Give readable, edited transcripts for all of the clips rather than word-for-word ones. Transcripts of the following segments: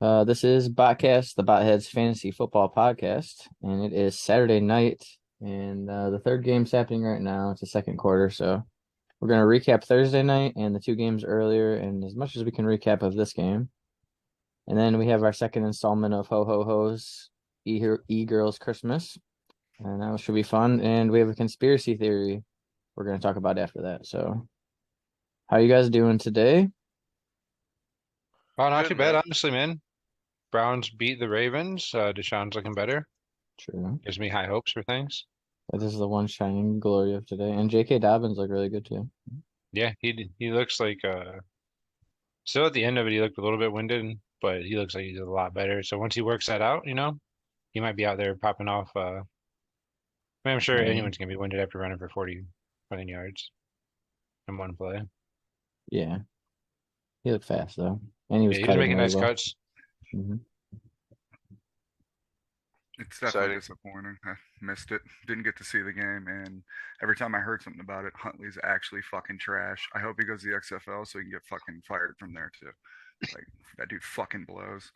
This is Botcast, the Botheads Fantasy Football Podcast, and it is Saturday night, and the third game's happening right now. It's the second quarter, so we're going to recap Thursday night and the two games earlier, and as much as we can recap of this game. And then we have our second installment of Ho-Ho-Hos E-Girls Christmas, and that should be fun. And we have a conspiracy theory we're going to talk about after that. So, how you guys doing today? Oh, not Good, too bad, man. honestly, man. Browns beat the Ravens. Deshaun's looking better. True. Gives me high hopes for things. That is the one shining glory of today. And J.K. Dobbins look really good too. Yeah, he looks like still at the end of it, he looked a little bit winded, but he looks like he's a lot better. So once he works that out, he might be out there popping off. I'm sure Yeah. anyone's gonna be winded after running for 40 running yards in one play. Yeah. He looked fast though. And he was Yeah, he was cutting making really nice well. cuts. It's definitely Exciting. disappointing. I missed it. Didn't get to see the game, and every time I heard something about it, Huntley's actually fucking trash. I hope he goes to the XFL so he can get fucking fired from there too. Like that dude fucking blows.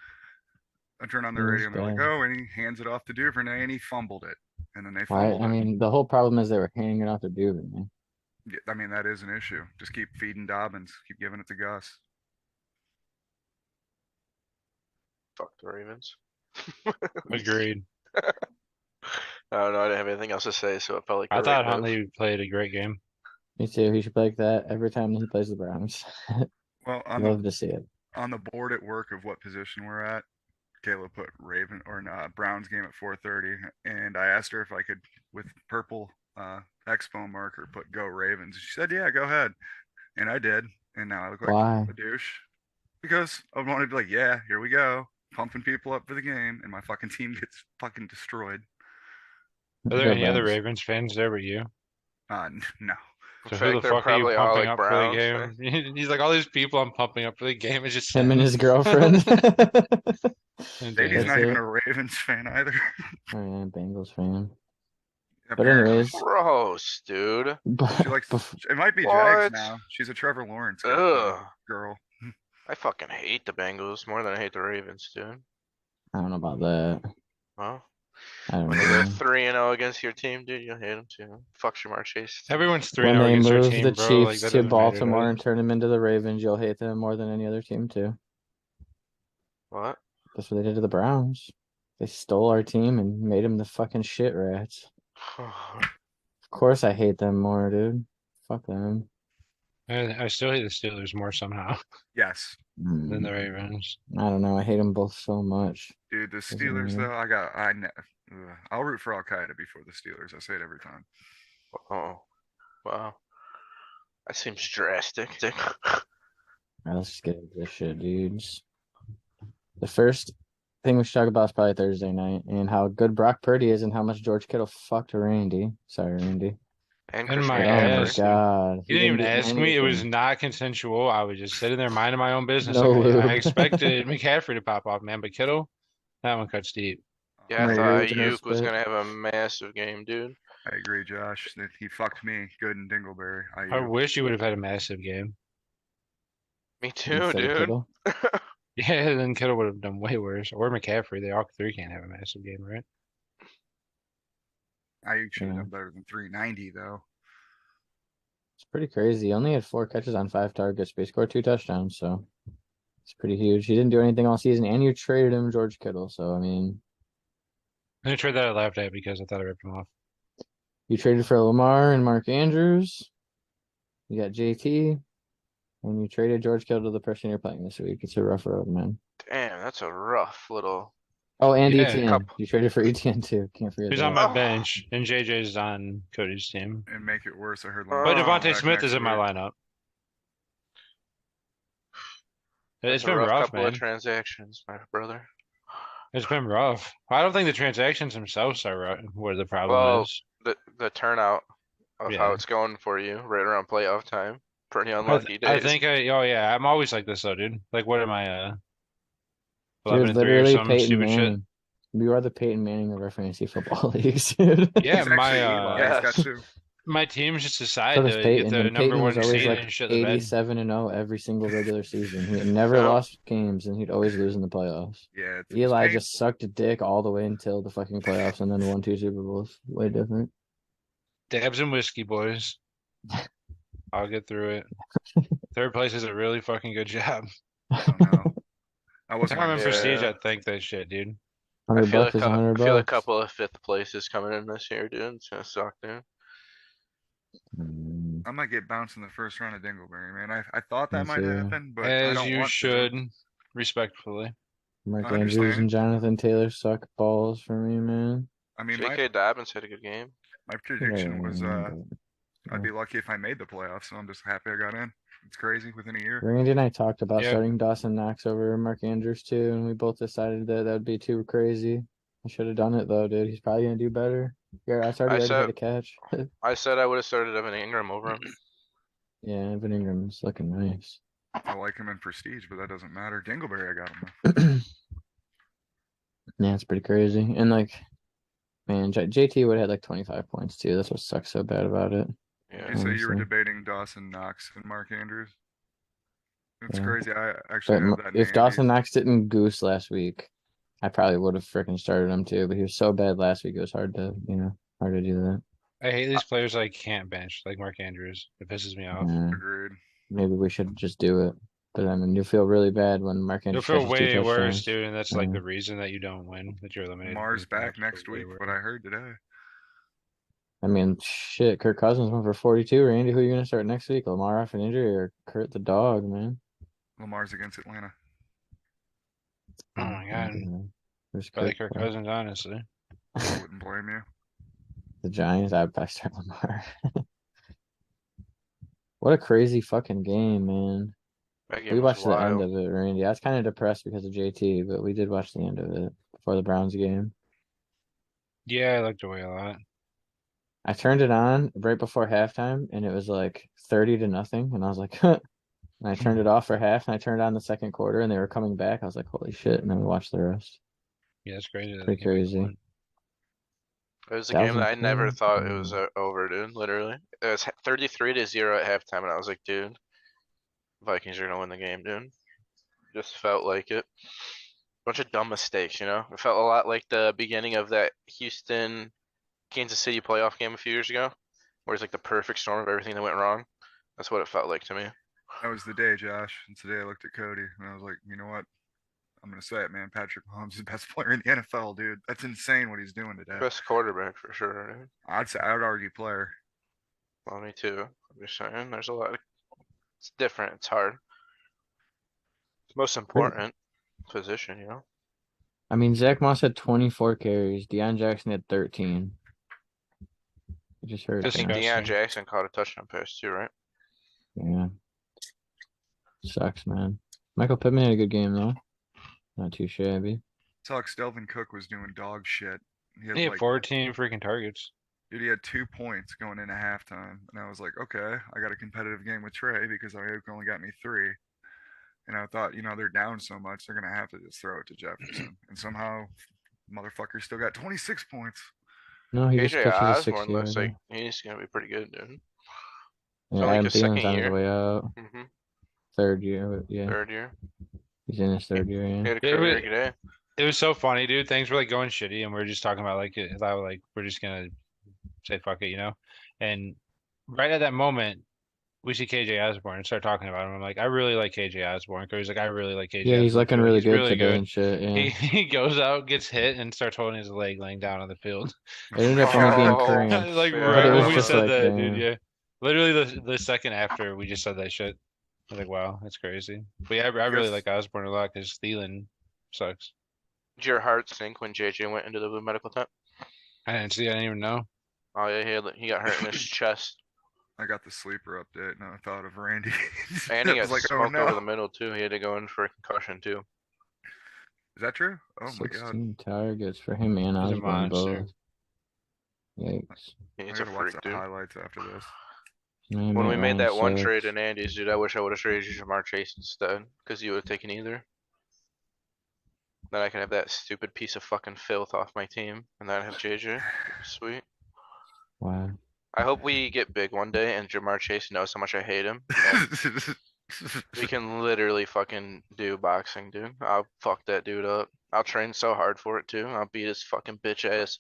I turn on the He was radio and they're like, bad. "Oh," and he hands it off to Duvernay and he fumbled it, and then they Why? fumbled I it. mean, the whole problem is they were handing it off to Duvernay. Yeah, I mean that is an issue. Just keep feeding Dobbins. Keep giving it to Gus. Fuck the Ravens. Agreed. I don't know. I didn't have anything else to say, so it felt like I the thought right move. Huntley played a great game. Me too. He should play like that every time he plays the Browns. Well, Love to see it. on the board at work of what position we're at, Kayla put Raven or Browns game at 4:30, and I asked her if I could, with purple expo marker, put Go Ravens. She said, "Yeah, go ahead," and I did. And now I look like Why? a douche because I wanted to be like, "Yeah, here we go, pumping people up for the game," and my fucking team gets fucking destroyed. Are there Go any other Browns. Ravens fans there but you? No, In So who the fact, they're fuck are you probably all pumping like up for the Browns fans. game? He's like, all these people I'm pumping up for the game. It's just Him and his sends. girlfriend. And Sadie's That's not even it. a Ravens fan either. Oh yeah, Bengals fan. But Apparently, anyways, Gross, dude. she likes. bef- It might be Jags What? now. She's a Trevor Lawrence Ugh. girl. I fucking hate the Bengals more than I hate the Ravens, dude. I don't know about that. Well, I don't when they go know. 3-0 against your team, dude, you'll hate them too. Fuck Jamar Chase. everyone's 3 When 0 they against their move team, the bro. Like Chiefs that to doesn't matter to Baltimore us. and turn them into the Ravens, you'll hate them more than any other team too. What? That's what they did to the Browns. They stole our team and made them the fucking shit rats. Of course I hate them more, dude. Fuck them. I still hate the Steelers more somehow Yes, than the Mm, Ravens. I don't know. I hate them both so much. dude. The Doesn't Steelers matter. though, I'll root for Al Qaeda before the Steelers. I say it every time. Oh, wow. That seems drastic. Alright, let's just get into this shit, dudes. The first thing we should talk about is probably Thursday night and how good Brock Purdy is and how much George Kittle fucked Randy. Sorry, Randy. And In Christian my But oh my ass. McCaffrey. God. He didn't even do ask me. It was anything. not consensual. I was just sitting there minding my own business. No Like I lube. expected McCaffrey to pop off, man. But Kittle, that one cuts deep. Yeah, I No thought lube in his Ayuk was spit. gonna have a massive game, dude. I agree, Josh. That he fucked me good in Dingleberry. I wish he would have had a massive game. Me too, Instead of dude. Kittle. Yeah, then Kittle would have done way worse. Or McCaffrey. They all three can't have a massive game, right? Ayuk should have Yeah. done better than 390 though. It's pretty crazy. He only had 4 catches on 5 targets, but he scored 2 touchdowns, so it's pretty huge. He didn't do anything all season, and you traded him George Kittle, so I mean, I'm gonna trade that I laughed at because I thought I ripped him off. you traded for Lamar and Mark Andrews. You got JT, and you traded George Kittle to the person you're playing this week. It's a rough road, man. Damn, that's a rough little. Oh, and Yeah. ETN. You traded for ETN too. Can't forget He's that. on my Oh. bench, and JJ's on Cody's team. And make it worse, I heard. But But Oh, Devontae back Smith next is in my week. lineup. That's It's a been rough rough, couple man. of transactions, my brother. It's been rough. I don't think the transactions themselves are where the problem Well, is. the turnout of how Yeah. it's going for you right around playoff time. Pretty I, unlucky I days. think oh yeah, I'm always like this though, dude. Like what am I 11 You're and 3 or literally some Peyton stupid shit? Manning. You are the Peyton Manning of our fantasy football leagues, dude. Yeah, He's actually Eli. Yes. He's got 2. My teams just So decide does to get Peyton, the and number Peyton was one always seed like and shit the bed. 87-0 every single regular season. He had never No. lost games, and he'd always lose in the playoffs. Yeah, it's Eli painful. just sucked a dick all the way until the fucking playoffs, and then won 2 Super Bowls. Way different. Dabs and whiskey, boys. I'll get through it. Third place is a really fucking good job. I don't know. I wasn't Time and gonna prestige, Yeah. I think that shit, dude. I $100 feel is $100 I feel a bucks. couple of fifth places coming in this year, dude. It's gonna suck, dude. Mm, I might get bounced in the first round of Dingleberry, man. I thought that Me might too. happen, but I As don't you want should, to. respectfully. Mark I Andrews and understand. Jonathan Taylor suck balls for me, man. I mean, J.K. Dobbins had a good game. my prediction was But, I'd be lucky if I made the playoffs, so I'm just happy I got in. It's crazy within a year. Randy and I talked about Yeah. starting Dawson Knox over Mark Andrews too, and we both decided that that'd be too crazy. I should have done it though, dude. He's probably gonna do better. Yeah, I already had a catch. I said I would have started Evan Ingram over him. Yeah, Evan Ingram's looking nice. I like him in prestige, but that doesn't matter. Dingleberry, I got him though. Yeah, it's pretty crazy. And like, man, JT would have had like 25 points too. That's what sucks so bad about it. Yeah. You say you were Honestly. debating Dawson Knox and Mark Andrews? It's Yeah. crazy. I actually But have that in if the Dawson Andes. Knox didn't goose last week, I probably would have freaking started him too. But he was so bad last week, it was hard to, hard to do that. I hate these players I can't bench, like Mark Andrews. It pisses me off. Yeah, Agreed. maybe we should just do it. But I mean, you feel really bad when Mark You'll Andrews feel catches 2 way worse, touchdowns. dude, and that's like Yeah. the reason that you don't win, that you're eliminated. Lamar's You'll back feel next way week, worse. what I heard today. I mean, shit, Kirk Cousins went for 42. Randy, who are you gonna start next week? Lamar off an injury or Kurt the dog, man? Lamar's against Atlanta. Oh my god. Where's I like Kirk? Kirk Cousins, honestly. I wouldn't blame you. The Giants, I'd probably start Lamar. What a crazy fucking game, man. That game We was watched the end wild. of it, Randy. I was kind of depressed because of JT, but we did watch the end of it before the Browns game. Yeah, I liked away a lot. I turned it on right before halftime, and it was like 30-0, and I was like, huh. And I turned it off for half, and I turned on the second quarter, and they were coming back. I was like, holy shit! And then we watched the rest. Yeah, it's crazy. that Pretty they came back and crazy. won. It was a That game that I never crazy. thought it was over, dude. Literally, it was 33-0 at halftime, and I was like, dude, Vikings are gonna win the game, dude. Just felt like it. Bunch of dumb mistakes, you know. It felt a lot like the beginning of that Houston, Kansas City playoff game a few years ago, where it's like the perfect storm of everything that went wrong. That's what it felt like to me. That was the day, Josh. And today I looked at Cody and I was like, you know what? I'm gonna say it, man. Patrick Mahomes is the best player in the NFL, dude. That's insane what he's doing today. Best quarterback for sure. Dude. I'd say I would argue player. Well, me too. I'm just saying, there's a lot. It's different. It's hard. It's most important position, you know. I mean, Zach Moss had 24 carries. Deion Jackson had 13. I just heard I think that. Disgusting. Deion Jackson caught a touchdown pass too, right? Yeah. Sucks, man. Michael Pittman had a good game, though. Not too shabby. Sucks. Delvin Cook was doing dog shit. He had He had like 14 freaking targets. Dude, he had 2 points going into halftime. And I was like, okay, I got a competitive game with Trey because Ayuk only got me 3. And I thought, they're down so much, they're going to have to just throw it to Jefferson. And somehow, motherfucker still got 26 points. No, he just KJ catches a Osborne 60 looks yarder. like he's gonna be pretty good, dude. Yeah, only Adam his second Thielen's on his year. way out. hmm Third year, yeah. Third year. He's in his third year, He yeah. had a Yeah, career but- today. It was so funny, dude. Things were like going shitty, and we are just talking about like we're just gonna say fuck it, you know. And right at that moment, we see KJ Osborne and start talking about him. I'm like, I really like KJ Osborne. Cody's like, I really like KJ. Yeah, he's Osborne looking too. really He's good really today good. and shit, yeah. He goes out, gets hit, and starts holding his leg laying down on the field. It ended up only being Oh, cramps. Like yeah. right But it when was we just said like, that, dude. damn. Yeah, literally the second after we just said that shit. I was like, wow, that's crazy. But yeah, I really like Osborne a lot because Thielen sucks. Did your heart sink when JJ went into the medical tent? I didn't see. I didn't even know. Oh yeah, he got hurt in his chest, I got the sleeper update and I thought of Randy. and he I got was like, oh smoked no. over the middle too. He had to go in for a concussion too. Is that true? Oh my god. 16 targets for him and He's a Osborne monster. both. Yikes. I He's a gotta watch freak, the dude. highlights after this. Man, When Matt we made Ryan that one sucks. trade in Andy's, dude, I wish I would have traded you Jamar Chase instead, because you would have taken either. Then I could have that stupid piece of fucking filth off my team, and then I'd have JJ. Sweet. Wow. I hope we get big one day and Jamar Chase knows how much I hate him. And we can literally fucking do boxing, dude. I'll fuck that dude up. I'll train so hard for it too. I'll beat his fucking bitch ass.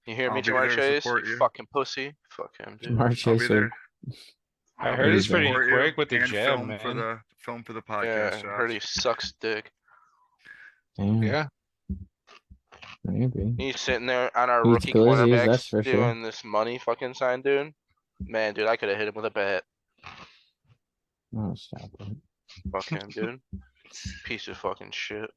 You hear me, I'll be Jamar there to Chase? support You you. fucking pussy. Fuck him, dude. Jamar I'll be Chase there. I I'll heard be he's there to pretty support you quick with the and jab, film for man. the Yeah, podcast. I heard he Josh. sucks dick. Yeah. Maybe. He's sitting there on our Beats rookie Glizzy's, that's cornerbacks for sure. doing this money fucking sign, dude. Man, dude, I could have hit him with a bat. Oh, stop it. Fuck him, dude. Piece of fucking shit.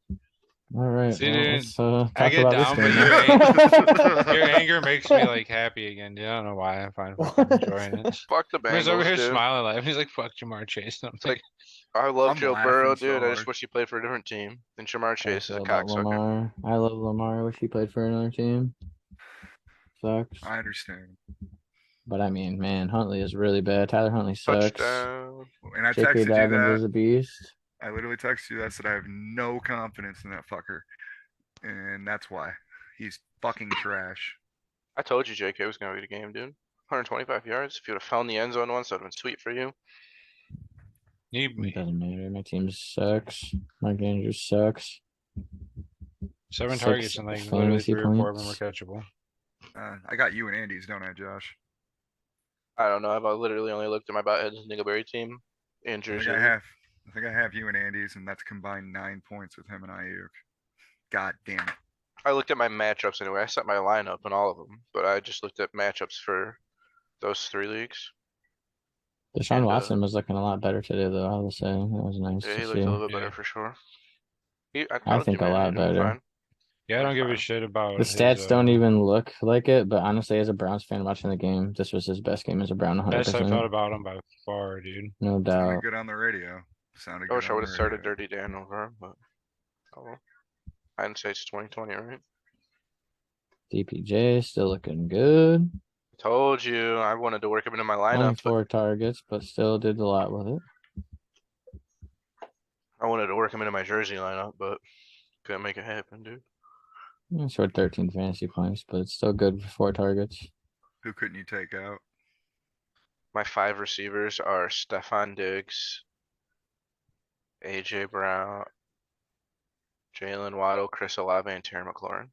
All right, See, well, dude, let's I talk get about down, this but game. your anger makes me like happy again, dude. I don't know why. I find fucking enjoying it. Fuck the He's over Bengals, here dude. smiling like he's like, "Fuck Jamar Chase." And I'm Like, like, I love I'm Joe laughing Burrow, so dude. I just hard. wish he played for a different team. And Jamar How do you Chase is a feel about cocksucker. Lamar? I love Lamar. I wish he played for another team. Sucks. I understand. But I mean, man, Huntley is really bad. Tyler Huntley sucks. Touchdown. And I J.K. texted you Dobbins is that. a beast. I literally texted you that, said I have no confidence in that fucker. And that's why. He's fucking trash. I told you JK was gonna be the game, dude. 125 yards. If you would have found the end zone once, that'd have been sweet for you. need It me. doesn't matter. My team sucks. My game just sucks. 7 6 targets and like literally fantasy 3 or 4 of them are points. catchable. I got you and Andy's, don't I, Josh? I don't know. I've literally only looked at my Botheads Niggleberry team in I Jersey. think I have you and Andy's, and that's combined 9 points with him and Ayuk. God damn it. I looked at my matchups anyway. I set my lineup in all of them, but I just looked at matchups for those 3 leagues. Deshaun And, Watson was looking a lot better today, though. I will say that was nice Yeah, to he looked see. a little bit Yeah. better for sure. I think a lot better. Fine. Yeah, I don't give a Fine. shit about The his, stats don't even look like it, but honestly, as a Browns fan watching the game, this was his best game as a Brown, best I 100%. felt about him by far, dude. No Sounded doubt. good on the radio. Sounded I good wish I on would the have started radio. Dirty Dan over him, but oh well. Hindsight's 2020, right? DPJ still looking good. Told you I wanted to work him into my Only lineup, but 4 targets, but still did a lot with it. I wanted to work him into my Jersey lineup, but couldn't make it happen, dude. He scored 13 fantasy points, but it's still good for 4 targets. Who couldn't you take out? My 5 receivers are Stefan Diggs, AJ Brown, Jalen Waddle, Chris Olave, and Terry McLaurin.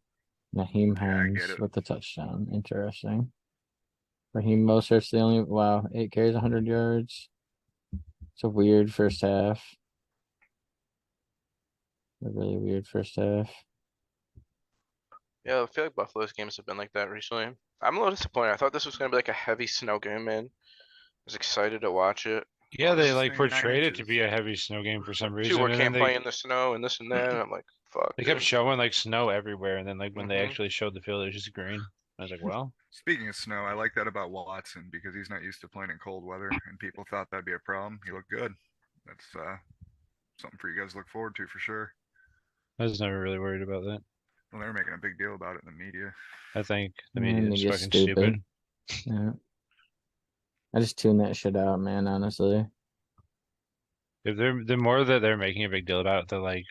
Naheem Yeah, I Hines get it. with the touchdown. Interesting. Raheem Mostert's the only 8 carries, 100 yards. It's a weird first half. A really weird first half. Yeah, I feel like Buffalo's games have been like that recently. I'm a little disappointed. I thought this was gonna be like a heavy snow game, man. I was excited to watch it. Yeah, they Honestly, like 9 portrayed it to inches. be a heavy snow game for some reason. People And then can't they, play in the snow and this and that. And I'm like, fuck. they kept dude. showing like snow everywhere, and then like when they Mhm. actually showed the field, it was just green. I was like, well, Speaking of snow, I like that about Watson because he's not used to playing in cold weather, and people thought that'd be a problem. He looked good. That's something for you guys to look forward to for sure. I was never really worried about that. Well, they're making a big deal about it in the media. I think the Yeah, media is media's fucking stupid. stupid. Yeah. I just tune that shit out, man, honestly. If they're the more that they're making a big deal about it, the like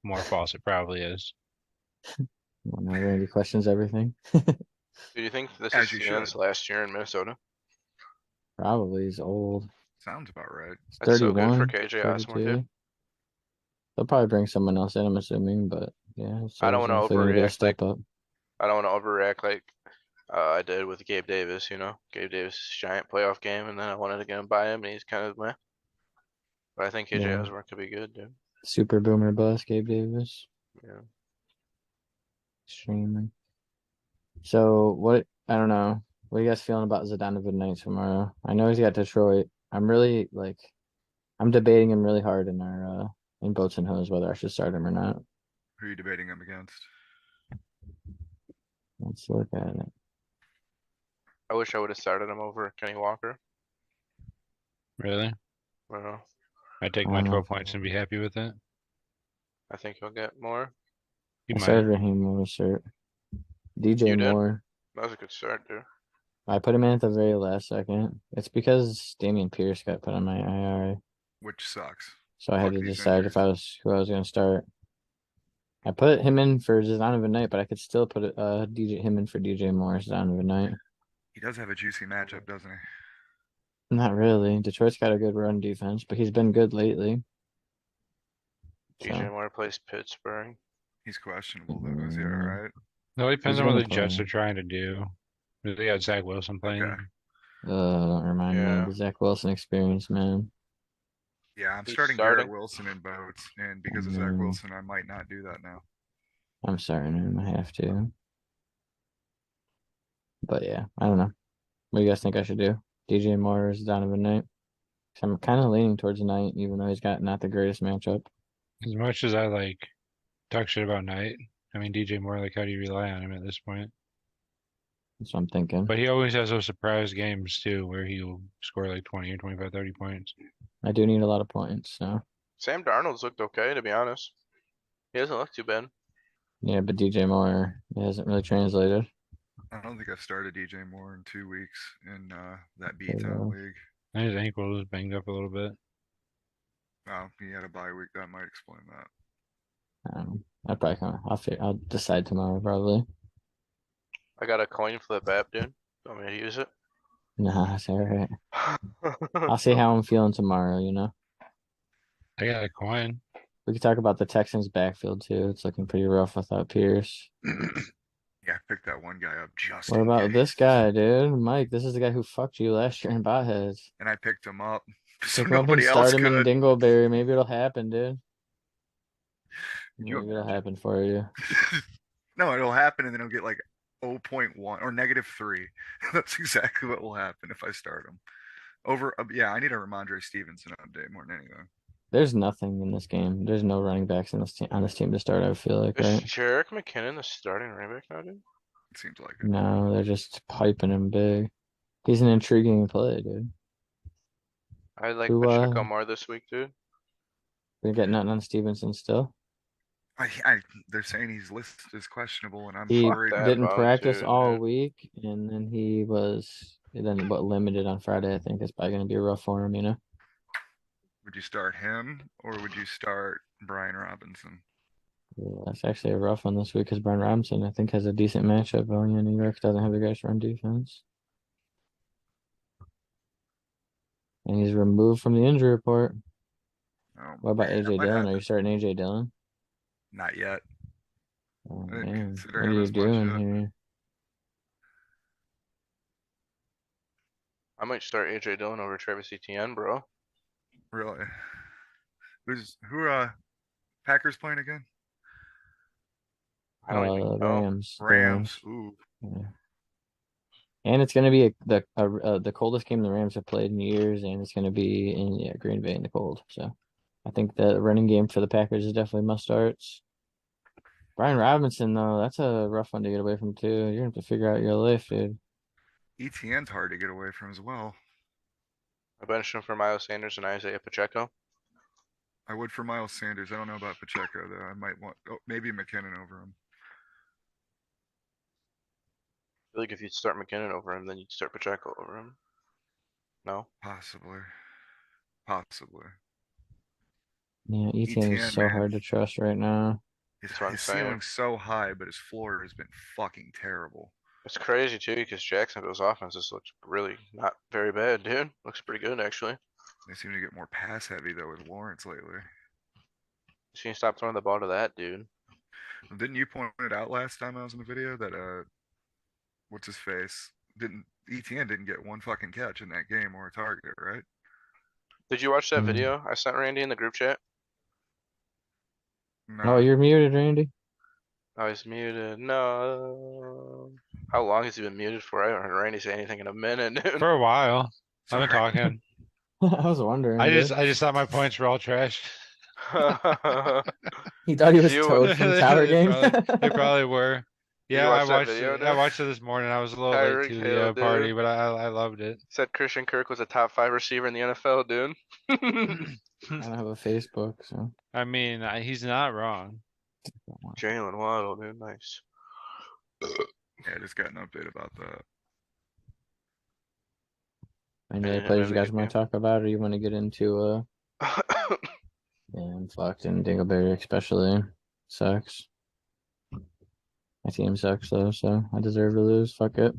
more false it probably is. Well, now Randy questions everything. Do you think this As is you Stan's should. last year in Minnesota? Probably he's old. Sounds about right. He's That's so good for 31, KJ Osborne, 32. dude. They'll probably bring someone else in, I'm assuming, but yeah. I don't he's wanna definitely gonna get a overreact, step up. I don't want to overreact like I did with Gabe Davis, you know? Gabe Davis giant playoff game, and then I wanted to get him by him, and he's kind of meh. But I think KJ Yeah. Osborne could be good, dude. Super boomer bust, Gabe Davis. Yeah. Extremely. So what? I don't know. What are you guys feeling about Zidane Knight tomorrow? I know he's got Detroit. I'm really I'm debating him really hard in our in Boats and Hose whether I should start him or not. Who are you debating him against? Let's look at it. I wish I would have started him over Kenny Walker. Really? Well, I'd take I my don't know. 12 points and be happy with it. I think he'll get more. He I might. started Raheem Mostert. DJ You did? Moore. That was a good start, dude. I put him in at the very last second. It's because Damian Pierce got put on my IR, Which sucks. so I had Fuck to these decide if who I was going to start. I put him in for Zidane Knight, but I could still put him in for DJ Moore, Zidane Knight. He does have a juicy matchup, doesn't he? Not really. Detroit's got a good run defense, but he's been good lately. DJ So Moore plays Pittsburgh. He's questionable though. Is he all right? No, it depends He's on what gonna the Jets play. are trying to do. They got Zach Wilson playing. Okay. Don't remind me of Yeah. the Zach Wilson experience, man. Yeah, I'm He's starting Garrett starting. Wilson in boats, and because of Zach Wilson, I might not do that now. I'm sorry, man. I have to. But yeah, I don't know. What do you guys think I should do? DJ Moore or Donovan Knight? 'Cause I'm kind of leaning towards Knight, even though he's got not the greatest matchup. As much as I like talk shit about Knight, I mean DJ Moore, like how do you rely on him at this point? That's what I'm thinking. But he always has those surprise games too, where he'll score like 20 or 25, 30 points. I do need a lot of points, so Sam Darnold's looked okay, to be honest. He doesn't look too bad. yeah. But DJ Moore hasn't really translated. I don't think I've started DJ Moore in 2 weeks in that Okay, B-Town well. league. And his ankle was banged up a little bit. Oh, he had a bye week. That might explain that. I probably can't. I'll decide tomorrow probably. I got a coin flip app, dude. Want me to use it? Nah, it's all right. I'll see how I'm feeling tomorrow. You know, I got a coin. we could talk about the Texans' backfield too. It's looking pretty rough without Pierce. Yeah, I picked that one guy up just What in about case. this guy, dude? Mike, this is the guy who fucked you last year in Botheads. And I picked him up. So Pick him up and nobody else start him in could. Dingleberry. Maybe it'll happen, dude. Could you Maybe it'll imagine? happen for you. No, it'll happen and then it'll get like 0.1 or -3. That's exactly what will happen if I start him. Yeah, I need a Ramondre Stevenson update more than anything. There's nothing in this game. There's no running backs in this team on this team to start. I feel like, Is right? Jerick McKinnon the starting running back now, dude? It seems like it. No, they're just piping him big. He's an intriguing play, dude. I like Who, Pacheco more this week, dude. We got nothing on Stevenson still. They're saying he's listed as questionable, and I'm He worried. that didn't about practice too, all dude. week, and then he was limited on Friday. I think it's probably gonna be rough for him, you know. Would you start him or would you start Brian Robinson? Yeah, that's actually a rough one this week because Brian Robinson, I think, has a decent matchup going in. New York doesn't have the guys run defense. And he's removed from the injury report. Oh, What about man, AJ that might Dillon? Are happen. you starting AJ Dillon? Not yet. Oh, I didn't man. consider What are him you as much doing yet. here? I might start AJ Dillon over Travis Etienne, bro. Really? Who Packers playing again? I don't even know. Rams. Rams. Ooh. Yeah. And it's gonna be the coldest game the Rams have played in years, and it's gonna be in Green Bay in the cold. So I think the running game for the Packers is definitely must starts. Brian Robinson, though, that's a rough one to get away from too. You're gonna have to figure out your life, dude. ETN's hard to get away from as well. I benched him for Miles Sanders and Isaiah Pacheco. I would for Miles Sanders. I don't know about Pacheco though. I might want maybe McKinnon over him. I feel like if you'd start McKinnon over him, then you'd start Pacheco over him. No? Possibly. Possibly. Yeah, ETN is ETN, so man. hard to trust right now. That's what I'm His saying. ceiling's so high, but his floor has been fucking terrible. It's crazy too, because Jacksonville's offenses looks really not very bad, dude. Looks pretty good actually. They seem to get more pass heavy though with Lawrence lately. Just need to stop throwing the ball to that dude. Didn't you point it out last time I was in the video that what's his face ETN didn't get one fucking catch in that game or a target, right? Did you watch that Mm. video I sent Randy in the group chat? Oh, No. you're muted, Randy. Oh, he's muted. No. How long has he been muted for? I haven't heard Randy say anything in a minute, dude. For a while. I've been Sorry. talking. I was wondering. I dude. just thought my points were all trash. He thought he was You- toad from Tower Game. They probably were. You Yeah, I watched that watched video, it. I dude? watched it this morning. I was a little Tyreek late to Hill, the party, dude. but I loved it. Said Christian Kirk was a top 5 receiver in the NFL, dude. I don't have a Facebook, so I mean, he's not wrong. Jalen Waddle, dude, nice. Yeah, I just got an update about that. any Yeah, other players you really guys good want to talk about, or you want to get into yeah, I'm fucked, and Dingleberry especially sucks. My team sucks though, so I deserve to lose. Fuck it.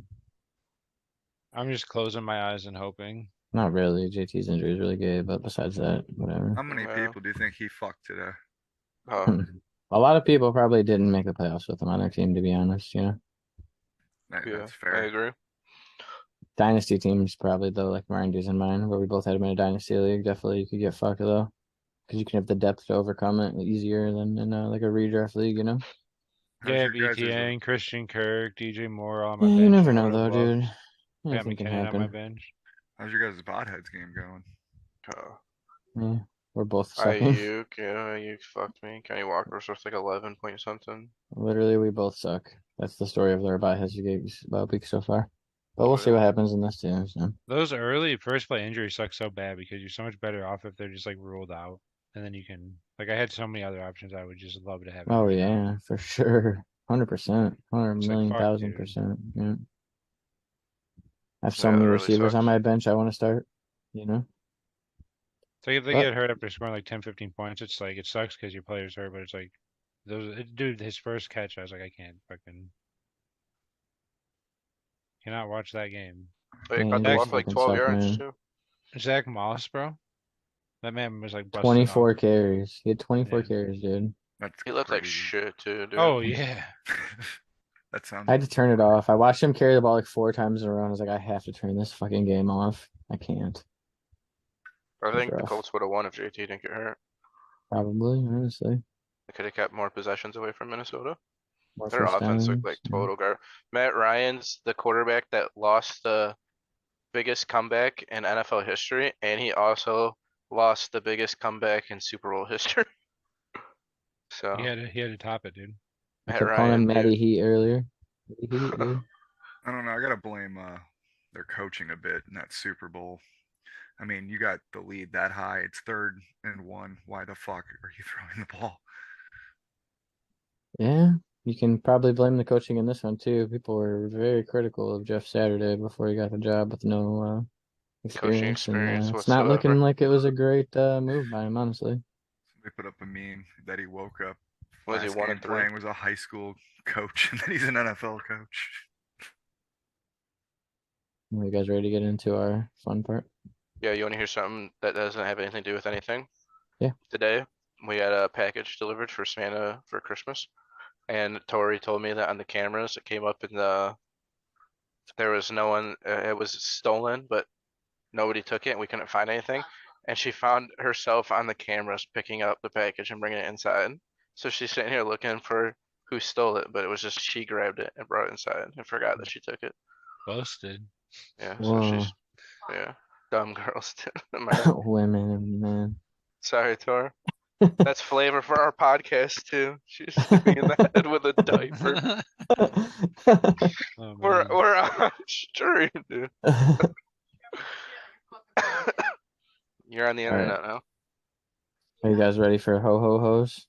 I'm just closing my eyes and hoping. Not really. JT's injury is really good, but besides that, whatever. How many Yeah. people do you think he fucked today? Oh, A lot of people probably didn't make the playoffs with him on their team, to be honest. You know, yeah, That's I fair. agree. dynasty teams probably though, like Randy's and mine, where we both had him in a dynasty league. Definitely, you could get fucked though, because you can have the depth to overcome it easier than in like a redraft league. You know. How's Yeah, your guys' BTN, Christian Kirk, DJ Moore all on my Yeah, you bench. never I know would have though, loved. dude. I got Anything can McKinnon on my happen. bench. how's your guys' botheads game going? Oh, Yeah, we're both sucking. Ayuk, yeah, Ayuk fucked me. Kenny Walker's worth like 11 point something. Literally, we both suck. That's the story of our bye has about week so far. But we'll Oh, see yeah. what happens in this too. So. Those early first play injuries suck so bad because you're so much better off if they're just like ruled out, and then you can like I had so many other options I would just love to have. Oh injured out. yeah, for sure. 100%. 100 It's like million fuck, thousand dude. percent. Yeah. I have so Yeah, many that really receivers on sucks. my bench I want to start, you know. It's like if they But get hurt after scoring like 10, 15 points, it's like it sucks because your player's hurt, but it's like dude, his first catch, I was like, I can't fucking cannot watch that game. But he yeah, caught the you ball guys for like fucking 12 suck, yards man. too. Zach Moss, bro, that man was like busted off. 24 carries. He had 24 Yeah. carries, dude. That's He looked like crazy. shit too, dude. Oh yeah. That sounds. I had to turn it off. I watched him carry the ball like 4 times in a row, and I was like, I have to turn this fucking game off. I can't. I It's think the rough. Colts would have won if JT didn't get hurt. Probably, honestly. They could have kept more possessions away from Minnesota. More Their first offense looked downs. like Yeah. total garbage. Matt Ryan's the quarterback that lost the biggest comeback in NFL history, and he also lost the biggest comeback in Super Bowl history. So He had to top it, dude. I Matt kept calling him Ryan, Matty dude. Heat earlier. Matty Heat, dude. I don't know. I gotta blame their coaching a bit in that Super Bowl. I mean, you got the lead that high. It's 3rd and 1. Why the fuck are you throwing the ball? Yeah, you can probably blame the coaching in this one too. People were very critical of Jeff Saturday before he got the job with no Coaching experience, and experience it's not looking whatsoever. like it was a great move by him, honestly. Somebody put up a meme that he woke up Was he last 1 game and 3? playing was a high school coach, and then he's an NFL coach. Are you guys ready to get into our fun part? Yeah, you want to hear something that doesn't have anything to do with anything? Yeah. Today, we had a package delivered for Santa for Christmas, and Tori told me that on the cameras it came up in there was no one, it was stolen, but nobody took it and we couldn't find anything. And she found herself on the cameras picking up the package and bringing it inside. So she's sitting here looking for who stole it, but it was just she grabbed it and brought it inside and forgot that she took it. Busted. Yeah, so Whoa. she's, yeah, dumb girls. Women, man. Sorry, Tor. That's flavor for our podcast too. She's hitting me in the head with a diaper. Oh, We're man. we're on stream, dude. You're on the All right. internet now. Are you guys ready for Ho-Ho-Hos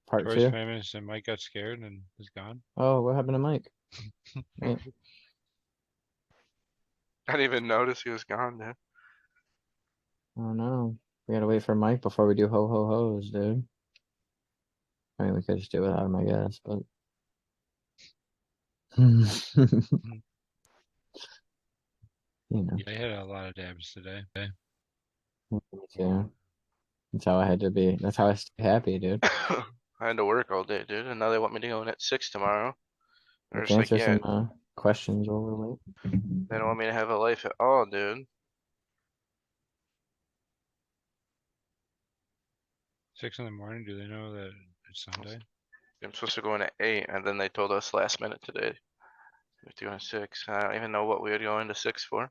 part Troy's 2? famous and Mike got scared and is gone. Oh, what happened to Mike? Wait, I didn't even notice he was gone, dude. oh no. We gotta wait for Mike before we do Ho-Ho-Hos, dude. I mean, we could just do it without him, I guess, but. You know, Yeah, he had a lot of dabs today. me too. That's how I had to be. That's how I stay happy, dude. I had to work all day, dude, and now they want me to go in at 6 tomorrow. They're Let's just like, answer yeah, some questions while we're late. they don't want me to have a life at all, dude. 6 in the morning. Do they know that it's Sunday? I'm supposed to go in at 8, and then they told us last minute today. We have to go in at 6. I don't even know what we would go into 6 for.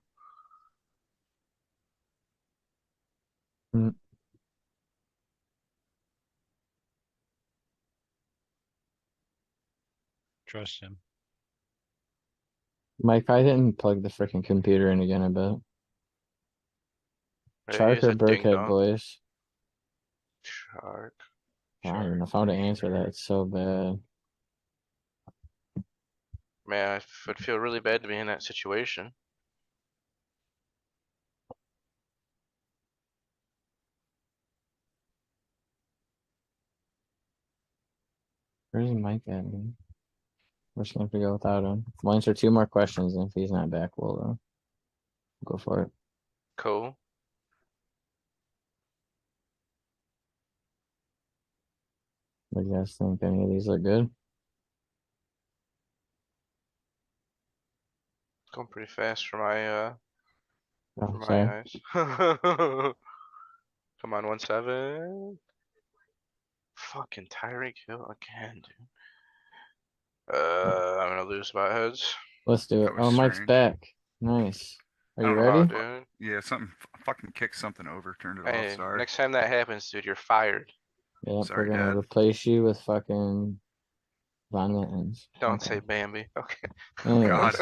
Trust him. Mike, I didn't plug the freaking computer in again, I bet. Right? Shark He's or a ding Burkhead, dong. boys? Shark. I don't even know if I want to answer that. It's so bad. Man, I would feel really bad to be in that situation. Where's Mike at, man? We're just gonna have to go without him. We'll answer 2 more questions, and if he's not back, we'll Go for it. Cool. What do you guys think? Any of these look good? Going pretty fast for my Oh, for my sorry. eyes. Come on, 1-7. Fucking Tyreek Hill again, dude. I'm gonna lose my heads. Let's do it. That was Oh, Mike's strange. back. Nice. Are I you don't know how ready? Oh, dude. Yeah, something fucking kicked something over, turned it off. Hey, Sorry. next time that happens, dude, you're fired. Yep, Sorry, we're gonna Dad. replace you with fucking Von Mittens. Don't Okay. say Bambi. Okay. Anyways.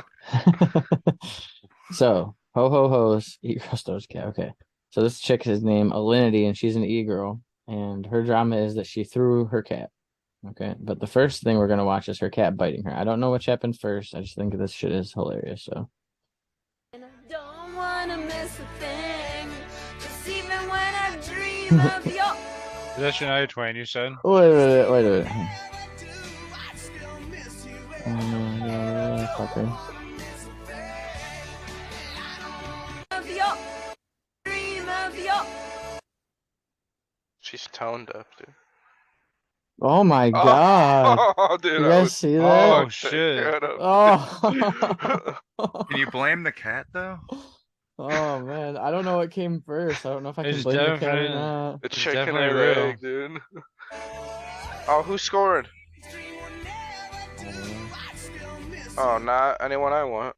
So, Ho-Ho-Hos Xmas cat. Okay. So this chick is named Alinity, and she's an e-girl. And her drama is that she threw her cat. Okay. But the first thing we're gonna watch is her cat biting her. I don't know which happened first. I just think this shit is hilarious. So And I don't wanna miss a thing. Just even when I dream of your Is that Shania Twain you said? wait a minute, wait a minute. Fucker. dream of your She's toned up, dude. Oh my god. Oh, dude, You I guys was see Oh that? fucked that shit. cat up. Oh. Can you blame the cat though? Oh man, I don't know what came first. I don't know if I can It's blame the cat or definite- not. The It's chicken definitely or the real. egg, dude. Oh, who scored? Oh, not anyone I want.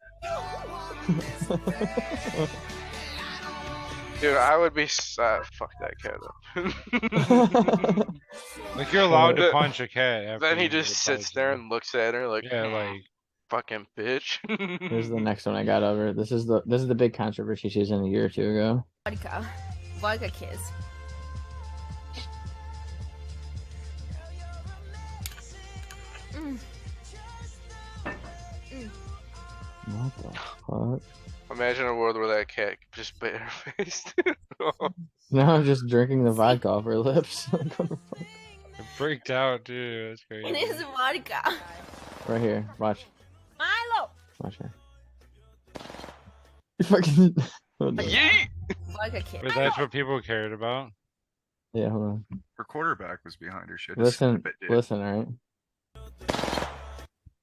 Dude, I would be fuck that cat up. Like you're allowed to Then- punch a cat. After Then he you just get sits bites there you. and looks at her like, Yeah, like fucking bitch. Here's the next one I got over. This is the big controversy she was in a year or two ago. vodka kiss. What the fuck? Imagine a world where that cat just barefaced. Now I'm just drinking the vodka off her lips. Like, what the fuck? it freaked out, dude. That's crazy. It is vodka. Right here, watch. Milo. Watch her. You fucking. Yeet! Vodka kiss. But that's what people cared about. Yeah, hold on. Her quarterback was behind her. Shit. Listen, listen, alright?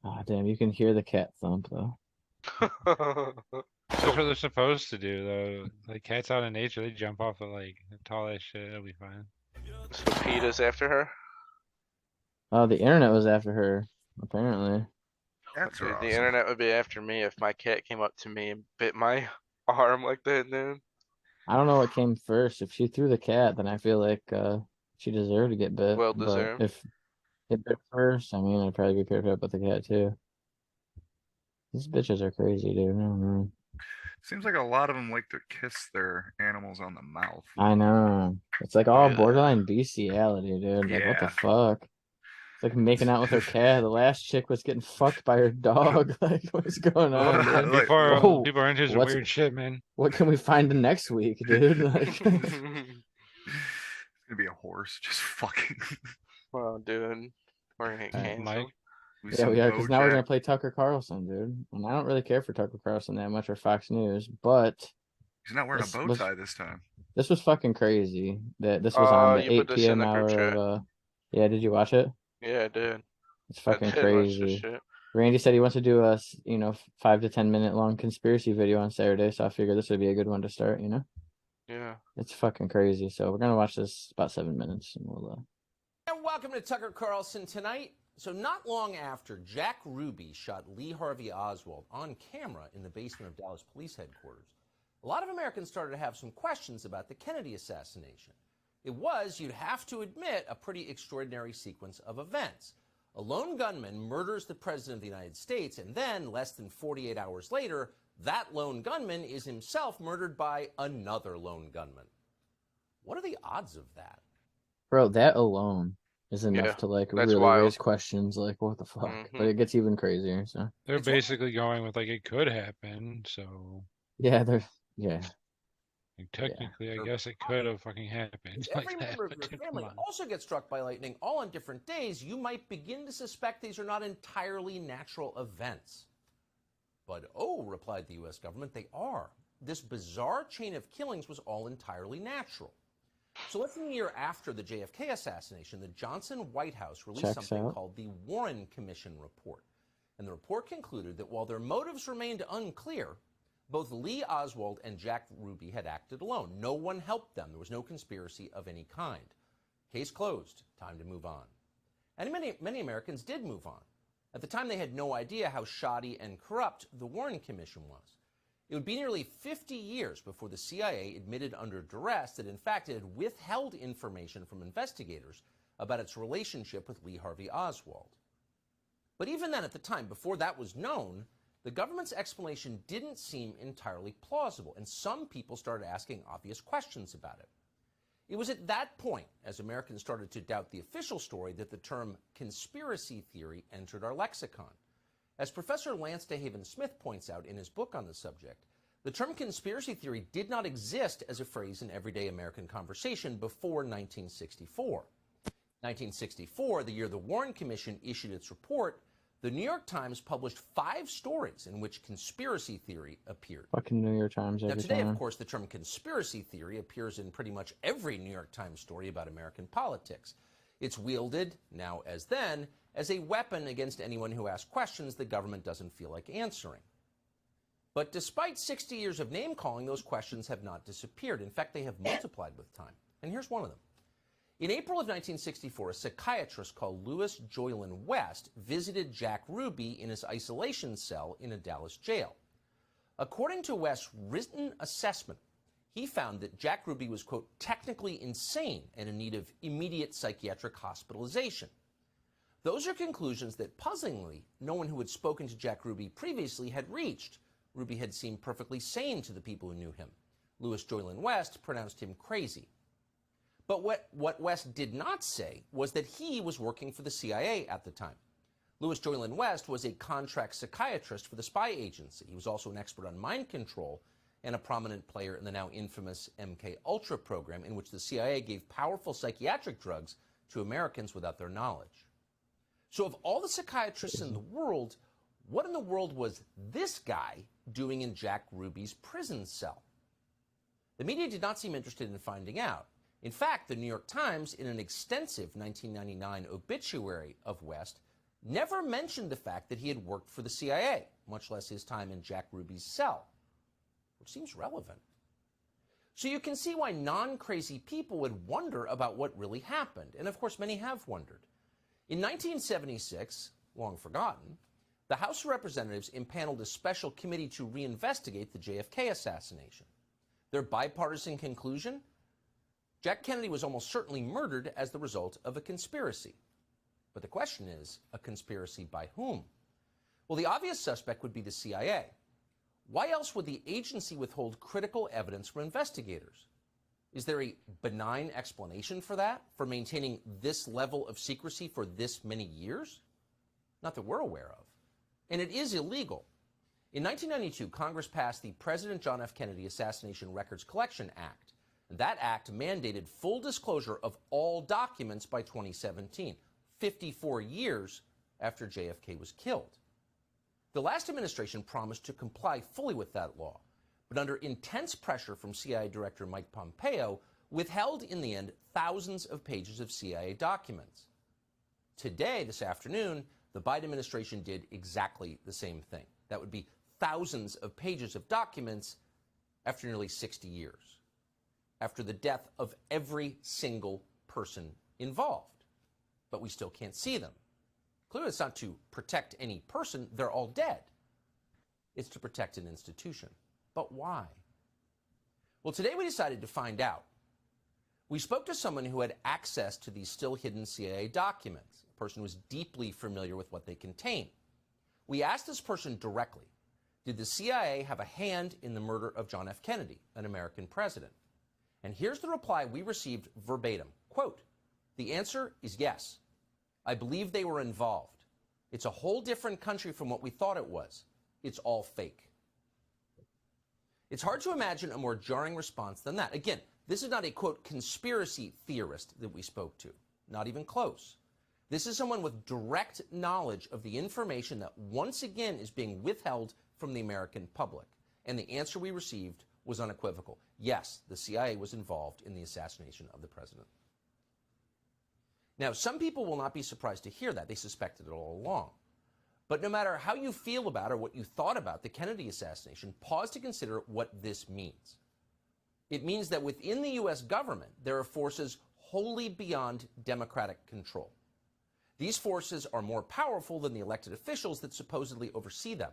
Oh, damn, you can hear the cat thump, though. That's what they're supposed to do, though. Like cats out in nature, they jump off of like tall ass shit. It'll be fine. So PETA's after her? Oh, the internet was after her, apparently. Cats Dude, are the awesome. internet would be after me if my cat came up to me and bit my arm like that, dude. I don't know what came first. If she threw the cat, then I feel like she deserved to get bit. Well But deserved. if it bit first, I mean, I'd probably be paired up with the cat too. These bitches are crazy, dude. I don't know. Seems like a lot of them like to kiss their animals on the mouth. I know. It's like all Yeah. borderline bestiality, dude. Like, what the Yeah. fuck? It's like making out with her cat. The last chick was getting fucked by her dog. Like, what's going on, dude? Like, People are whoa, people are into some what's- weird shit, man. What can we find the next week, dude? Like, It's gonna be a horse just fucking. Well, dude, we're gonna get Alright, canceled. Mike. yeah, we are, because now we're gonna Bojack. play Tucker Carlson, dude. And I don't really care for Tucker Carlson that much or Fox News, but He's not wearing This a bow was- tie this time. this was fucking crazy. That this was on the you put 8 this in p.m. the group hour chat. of yeah, did you watch it? Yeah, I did. It's I fucking did watch this crazy. shit. Randy said he wants to do a 5 to 10 minute long conspiracy video on Saturday, so I figured this would be a good one to start. Yeah. It's fucking crazy. So we're gonna watch this about 7 minutes, and we'll. And welcome to Tucker Carlson Tonight. So not long after Jack Ruby shot Lee Harvey Oswald on camera in the basement of Dallas Police Headquarters, a lot of Americans started to have some questions about the Kennedy assassination. It was, you'd have to admit, a pretty extraordinary sequence of events. A lone gunman murders the President of the United States, and then, less than 48 hours later, that lone gunman is himself murdered by another lone gunman. What are the odds of that? Bro, that alone is enough Yeah, to like that's really wild. raise questions. Like, what the fuck? But Mhm. it gets even crazier. So They're It's what- basically going with like it could happen. So yeah, yeah. like, technically, I guess it could have fucking happened. If like every that, member of but your come family on. also gets struck by lightning all on different days, you might begin to suspect these are not entirely natural events. But oh, replied the U.S. government, they are. this bizarre chain of killings was all entirely natural. So less than a year after the JFK assassination, the Johnson White House released something called the Warren Commission Report. And the report concluded that while their motives remained unclear, both Lee Oswald and Jack Ruby had acted alone. No one helped them. There was no conspiracy of any kind. Case closed. Time to move on. And many Americans did move on. At the time, they had no idea how shoddy and corrupt the Warren Commission was. It would be nearly 50 years before the CIA admitted under duress that, in fact, it had withheld information from investigators about its relationship with Lee Harvey Oswald. But even then, at the time, before that was known, the government's explanation didn't seem entirely plausible, and some people started asking obvious questions about it. It was at that point, as Americans started to doubt the official story, that the term conspiracy theory entered our lexicon. As Professor Lance DeHaven Smith points out in his book on the subject, the term conspiracy theory did not exist as a phrase in everyday American conversation before 1964. 1964, the year the Warren Commission issued its report, the New York Times published 5 stories in which conspiracy theory appeared. Fucking New York Times every Now today, time. of course, the term conspiracy theory appears in pretty much every New York Times story about American politics. It's wielded, now as then, as a weapon against anyone who asks questions the government doesn't feel like answering. But despite 60 years of name-calling, those questions have not disappeared. In fact, they have multiplied with time. And here's one of them. In April of 1964, a psychiatrist called Louis Joylan West visited Jack Ruby in his isolation cell in a Dallas jail. According to West's written assessment, he found that Jack Ruby was, quote, technically insane and in need of immediate psychiatric hospitalization. Those are conclusions that, puzzlingly, no one who had spoken to Jack Ruby previously had reached. Ruby had seemed perfectly sane to the people who knew him. Louis Joylan West pronounced him crazy. But what West did not say was that he was working for the CIA at the time. Louis Joylan West was a contract psychiatrist for the spy agency. He was also an expert on mind control and a prominent player in the now infamous MK Ultra program, in which the CIA gave powerful psychiatric drugs to Americans without their knowledge. So of all the psychiatrists in the world, what in the world was this guy doing in Jack Ruby's prison cell? The media did not seem interested in finding out. In fact, the New York Times, in an extensive 1999 obituary of West, never mentioned the fact that he had worked for the CIA, much less his time in Jack Ruby's cell, which seems relevant. So you can see why non-crazy people would wonder about what really happened, and of course many have wondered. In 1976, long forgotten, the House of Representatives impaneled a special committee to reinvestigate the JFK assassination. Their bipartisan conclusion? Jack Kennedy was almost certainly murdered as the result of a conspiracy. But the question is, a conspiracy by whom? Well, the obvious suspect would be the CIA. Why else would the agency withhold critical evidence from investigators? Is there a benign explanation for that, for maintaining this level of secrecy for this many years? Not that we're aware of. And it is illegal. In 1992, Congress passed the President John F. Kennedy Assassination Records Collection Act. And that act mandated full disclosure of all documents by 2017, 54 years after JFK was killed. The last administration promised to comply fully with that law, but under intense pressure from CIA Director Mike Pompeo, withheld in the end thousands of pages of CIA documents. Today, this afternoon, the Biden administration did exactly the same thing. That would be thousands of pages of documents after nearly 60 years, after the death of every single person involved. But we still can't see them. Clearly, it's not to protect any person. They're all dead. It's to protect an institution. But why? Well, today we decided to find out. We spoke to someone who had access to these still hidden CIA documents, a person who was deeply familiar with what they contain. We asked this person directly, did the CIA have a hand in the murder of John F. Kennedy, an American president? And here's the reply we received verbatim. Quote, the answer is yes. I believe they were involved. It's a whole different country from what we thought it was. It's all fake. It's hard to imagine a more jarring response than that. Again, this is not a, quote, conspiracy theorist that we spoke to. Not even close. This is someone with direct knowledge of the information that once again is being withheld from the American public. And the answer we received was unequivocal. Yes, the CIA was involved in the assassination of the president. Now, some people will not be surprised to hear that. They suspected it all along. But no matter how you feel about or what you thought about the Kennedy assassination, pause to consider what this means. It means that within the U.S. government, there are forces wholly beyond democratic control. These forces are more powerful than the elected officials that supposedly oversee them.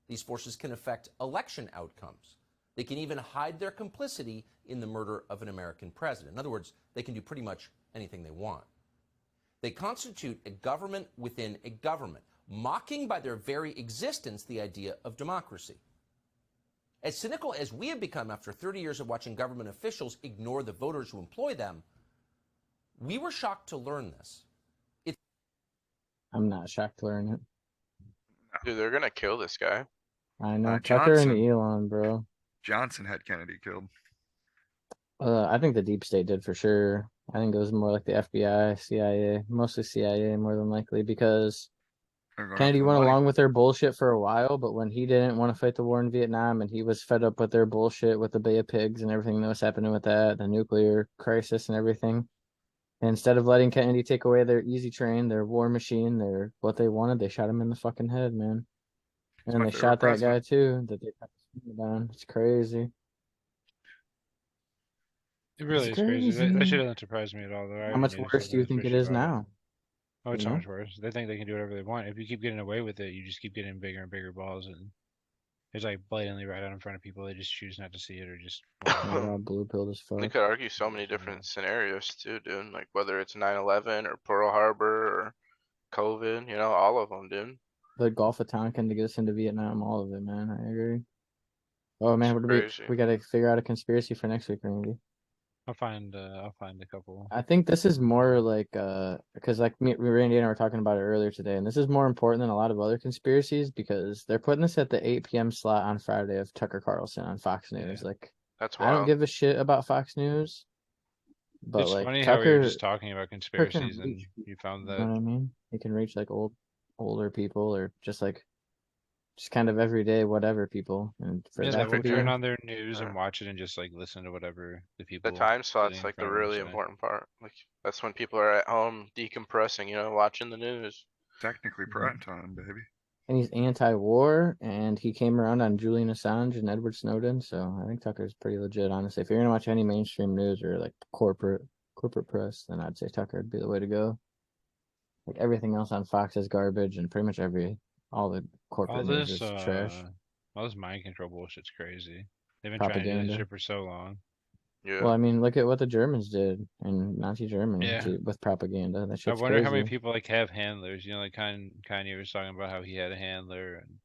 These forces can affect election outcomes. They can even hide their complicity in the murder of an American president. In other words, they can do pretty much anything they want. They constitute a government within a government, mocking by their very existence the idea of democracy. As cynical as we have become after 30 years of watching government officials ignore the voters who employ them, we were shocked to learn this. I'm not shocked to learn it. Dude, they're gonna kill this guy. I know. Tucker and Johnson. Elon, bro. Johnson had Kennedy killed. I think the deep state did for sure. I think it was more like the FBI, CIA, mostly CIA more than likely, because They're going Kennedy after the went money. along with their bullshit for a while, but when he didn't want to fight the war in Vietnam and he was fed up with their bullshit with the Bay of Pigs and everything that was happening with that, the nuclear crisis and everything, instead of letting Kennedy take away their easy train, their war machine, their what they wanted, they shot him in the fucking head, man. And then my they favorite shot that guy president. too, that they cut his finger down. It's crazy. It really It's is crazy. That crazy. shit doesn't surprise me at all, though. I How already much knew worse some do you of this think it fishy is about it. now? Oh, it's You so know? much worse. They think they can do whatever they want. If you keep getting away with it, you just keep getting bigger and bigger balls, and it's like blatantly right out in front of people. They just choose not to see it or just. They're all blue pilled as You fuck. could argue so many different scenarios too, dude. Like whether it's 9/11 or Pearl Harbor or COVID, you know, all of them, dude. The Gulf of Tonkin to get us into Vietnam, all of it, man. I agree. Oh man, It's crazy. we gotta figure out a conspiracy for next week, Randy. I'll find a couple. I think this is more like because like Randy and I were talking about it earlier today, and this is more important than a lot of other conspiracies because they're putting this at the 8 p.m. slot on Friday of Tucker Carlson on Fox News. Yeah. Like, That's I don't wild. give a shit about Fox News, but It's like funny how we were Tucker just talking about can conspiracies and reach people, you found you know that. what I mean? He can reach like older people or just kind of everyday whatever people, and for Yeah, that that to will be turn on their news Yeah. and watch it and just like listen to whatever the The people time sitting slot's in like the front of them really say. important part. Like that's when people are at home decompressing, you know, watching the news. Technically prime time, baby. and he's anti-war, and he came around on Julian Assange and Edward Snowden. So I think Tucker's pretty legit, honestly. If you're gonna watch any mainstream news or like corporate press, then I'd say Tucker would be the way to go. Like everything else on Fox is garbage, and pretty much all the corporate news is trash. All this mind control bullshit's crazy. They've been trying to do that Propaganda. shit for so long. Yeah. Well, I mean, look at what the Germans did in Nazi Germany Yeah. with propaganda. That I shit's wonder how many crazy. people like have handlers. You know, like Kanye was talking about how he had a handler and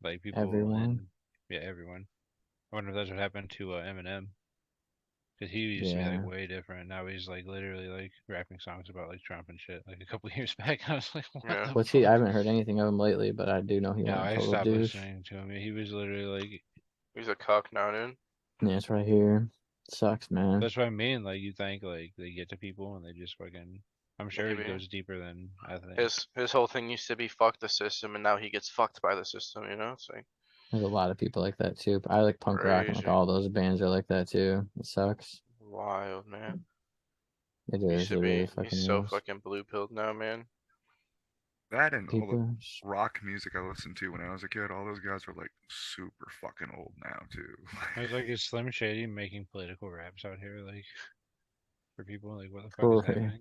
like people Everyone. and yeah, everyone. I wonder if that's what happened to Eminem. Because he used to be Yeah. like way different. Now he's like literally like rapping songs about like Trump and shit. Like a couple years back, I was like, what Yeah. the What's he? I fuck? haven't heard anything of him lately, but I do know he No, went I total stopped douche. listening to him. He was literally like, He's a cuck now, dude. Yeah, it's right here. Sucks, man. that's what I mean. Like you think like they get to people and they just fucking. I'm sure Maybe. it goes deeper than I think. His whole thing used to be fuck the system, and now he gets fucked by the system. You know, it's like There's a lot of people like that too. I like punk rock, and like crazy. all those bands are like that too. It sucks. Wild, man. It He is. used It to really be. fucking He's so is. fucking blue pilled now, man. That and all the People. rock music I listened to when I was a kid, all those guys are like super fucking old now too. I was like, is Slim Shady making political raps out here, like for people? Like, what the fuck is Right. happening?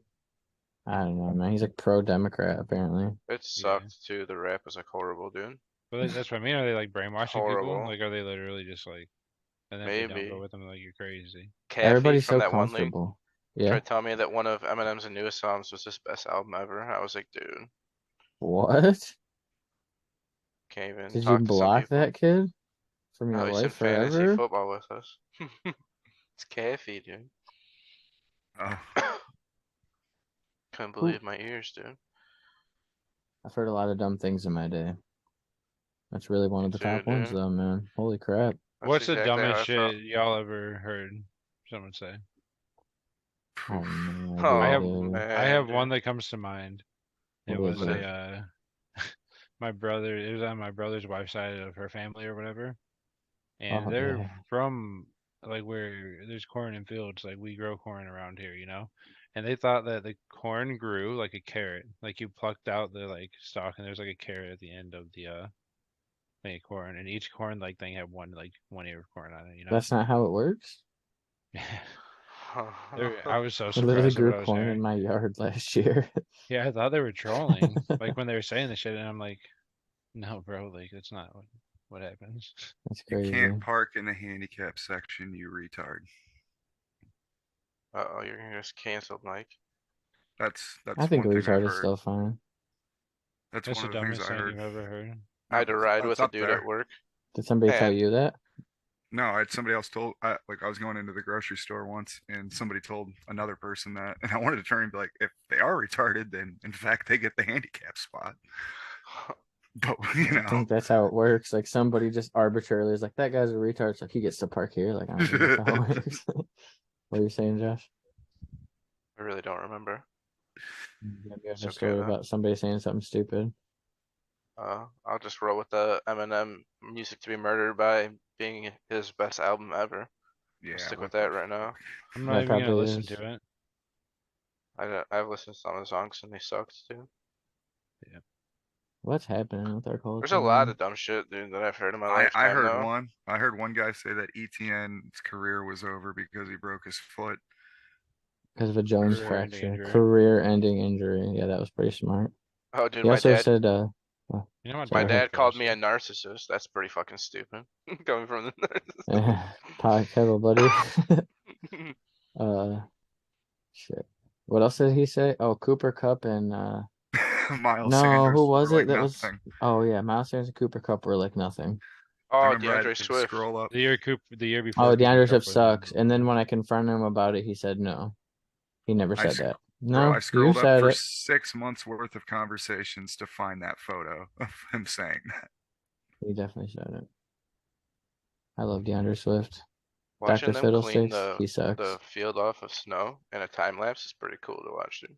I don't know, man. He's like pro-Democrat apparently. It sucked too. The rap was like horrible, dude. But that's what I mean. Are they like brainwashing people? Horrible. Like, are they literally just like, and then if they don't Maybe. go with them, like you're crazy. Kathy Everybody's from so that one league comfortable. Yeah. tried telling me that one of Eminem's newest songs was his best album ever. I was like, dude, What? can't even Did you talk to some block people. that kid from No, your he's in life fantasy forever? football with us. It's Kathy, dude. Oh, Couldn't believe my ears, dude. I've heard a lot of dumb things in my day. That's really one Me of the too, top ones, dude. though, man. Holy crap! That's What's the exactly how dumbest I felt. shit y'all ever heard someone say? I have no Oh idea, I have dude. man, I have dude. one that comes to mind. It What is was it? my brother. It was on my brother's wife's side of her family or whatever. and Oh, they're yeah. from like where there's corn and fields, like we grow corn around here, and they thought that the corn grew like a carrot, like you plucked out the like stalk and there's like a carrot at the end of the thing of corn, and each corn like thing had one ear of corn on it. That's not how it works. I was so I literally surprised at grew what I was corn in hearing. my yard last year. Yeah, I thought they were trolling, like when they were saying the shit, and I'm like, no, bro, like that's not what happens. That's You crazy. can't park in the handicap section, you retard. Uh-oh, you're gonna get canceled, Mike. That's I think one thing I've retard is heard. still fine. That's That's one the of the things dumbest I thing heard. you've ever heard. I had to ride It's with a up dude there. at work. Did somebody tell And- you that? No, I had somebody else told. I was going into the grocery store once, and somebody told another person that, and I wanted to turn and be like, if they are retarded, then in fact they get the handicap spot. But I think that's how it works. Like somebody just arbitrarily is like, that guy's a retard, so he gets to park here. Like, I don't think that's how it works. What are you saying, Josh? I really don't remember. Maybe I have It's a okay, story though. about somebody saying something stupid. I'll just roll with the Eminem Music to be Murdered by being his best album ever. yeah, I'll stick what with that the right now. I'm That not even gonna probably listen is. to it. I've listened to some of the songs and they sucked too. What's happening with our culture? There's a lot man? of dumb shit, dude, that I've heard in my I lifetime. heard though. one. I heard one guy say that ETN's career was over because he broke his foot. Because of a Jones Career-ending fracture, injury. career-ending injury. Yeah, that was pretty smart. Oh, dude, He my also dad. said, You know what? My Sorry. dad called me a narcissist. That's pretty fucking stupid. Coming from the "Pot kettle, buddy." Shit. What else did he say? Oh, Cooper Cup and Miles no, Sanders who were was like it? That was nothing. Oh yeah, Miles Sanders and Cooper Cup were like nothing. I Oh, remember I had DeAndre to Swift. scroll up. The year before. Oh, Cooper DeAndre Kupp Swift was sucks. And then when I confronted him about it, he said no. He never I said sc- that. Bro, No, I you scrolled up said for it. 6 months worth of conversations to find that photo of him saying that. He definitely said it. I love DeAndre Swift. Watching Dr. them clean Fiddlesticks, he sucks. the field off of snow in a time lapse is pretty cool to watch, dude.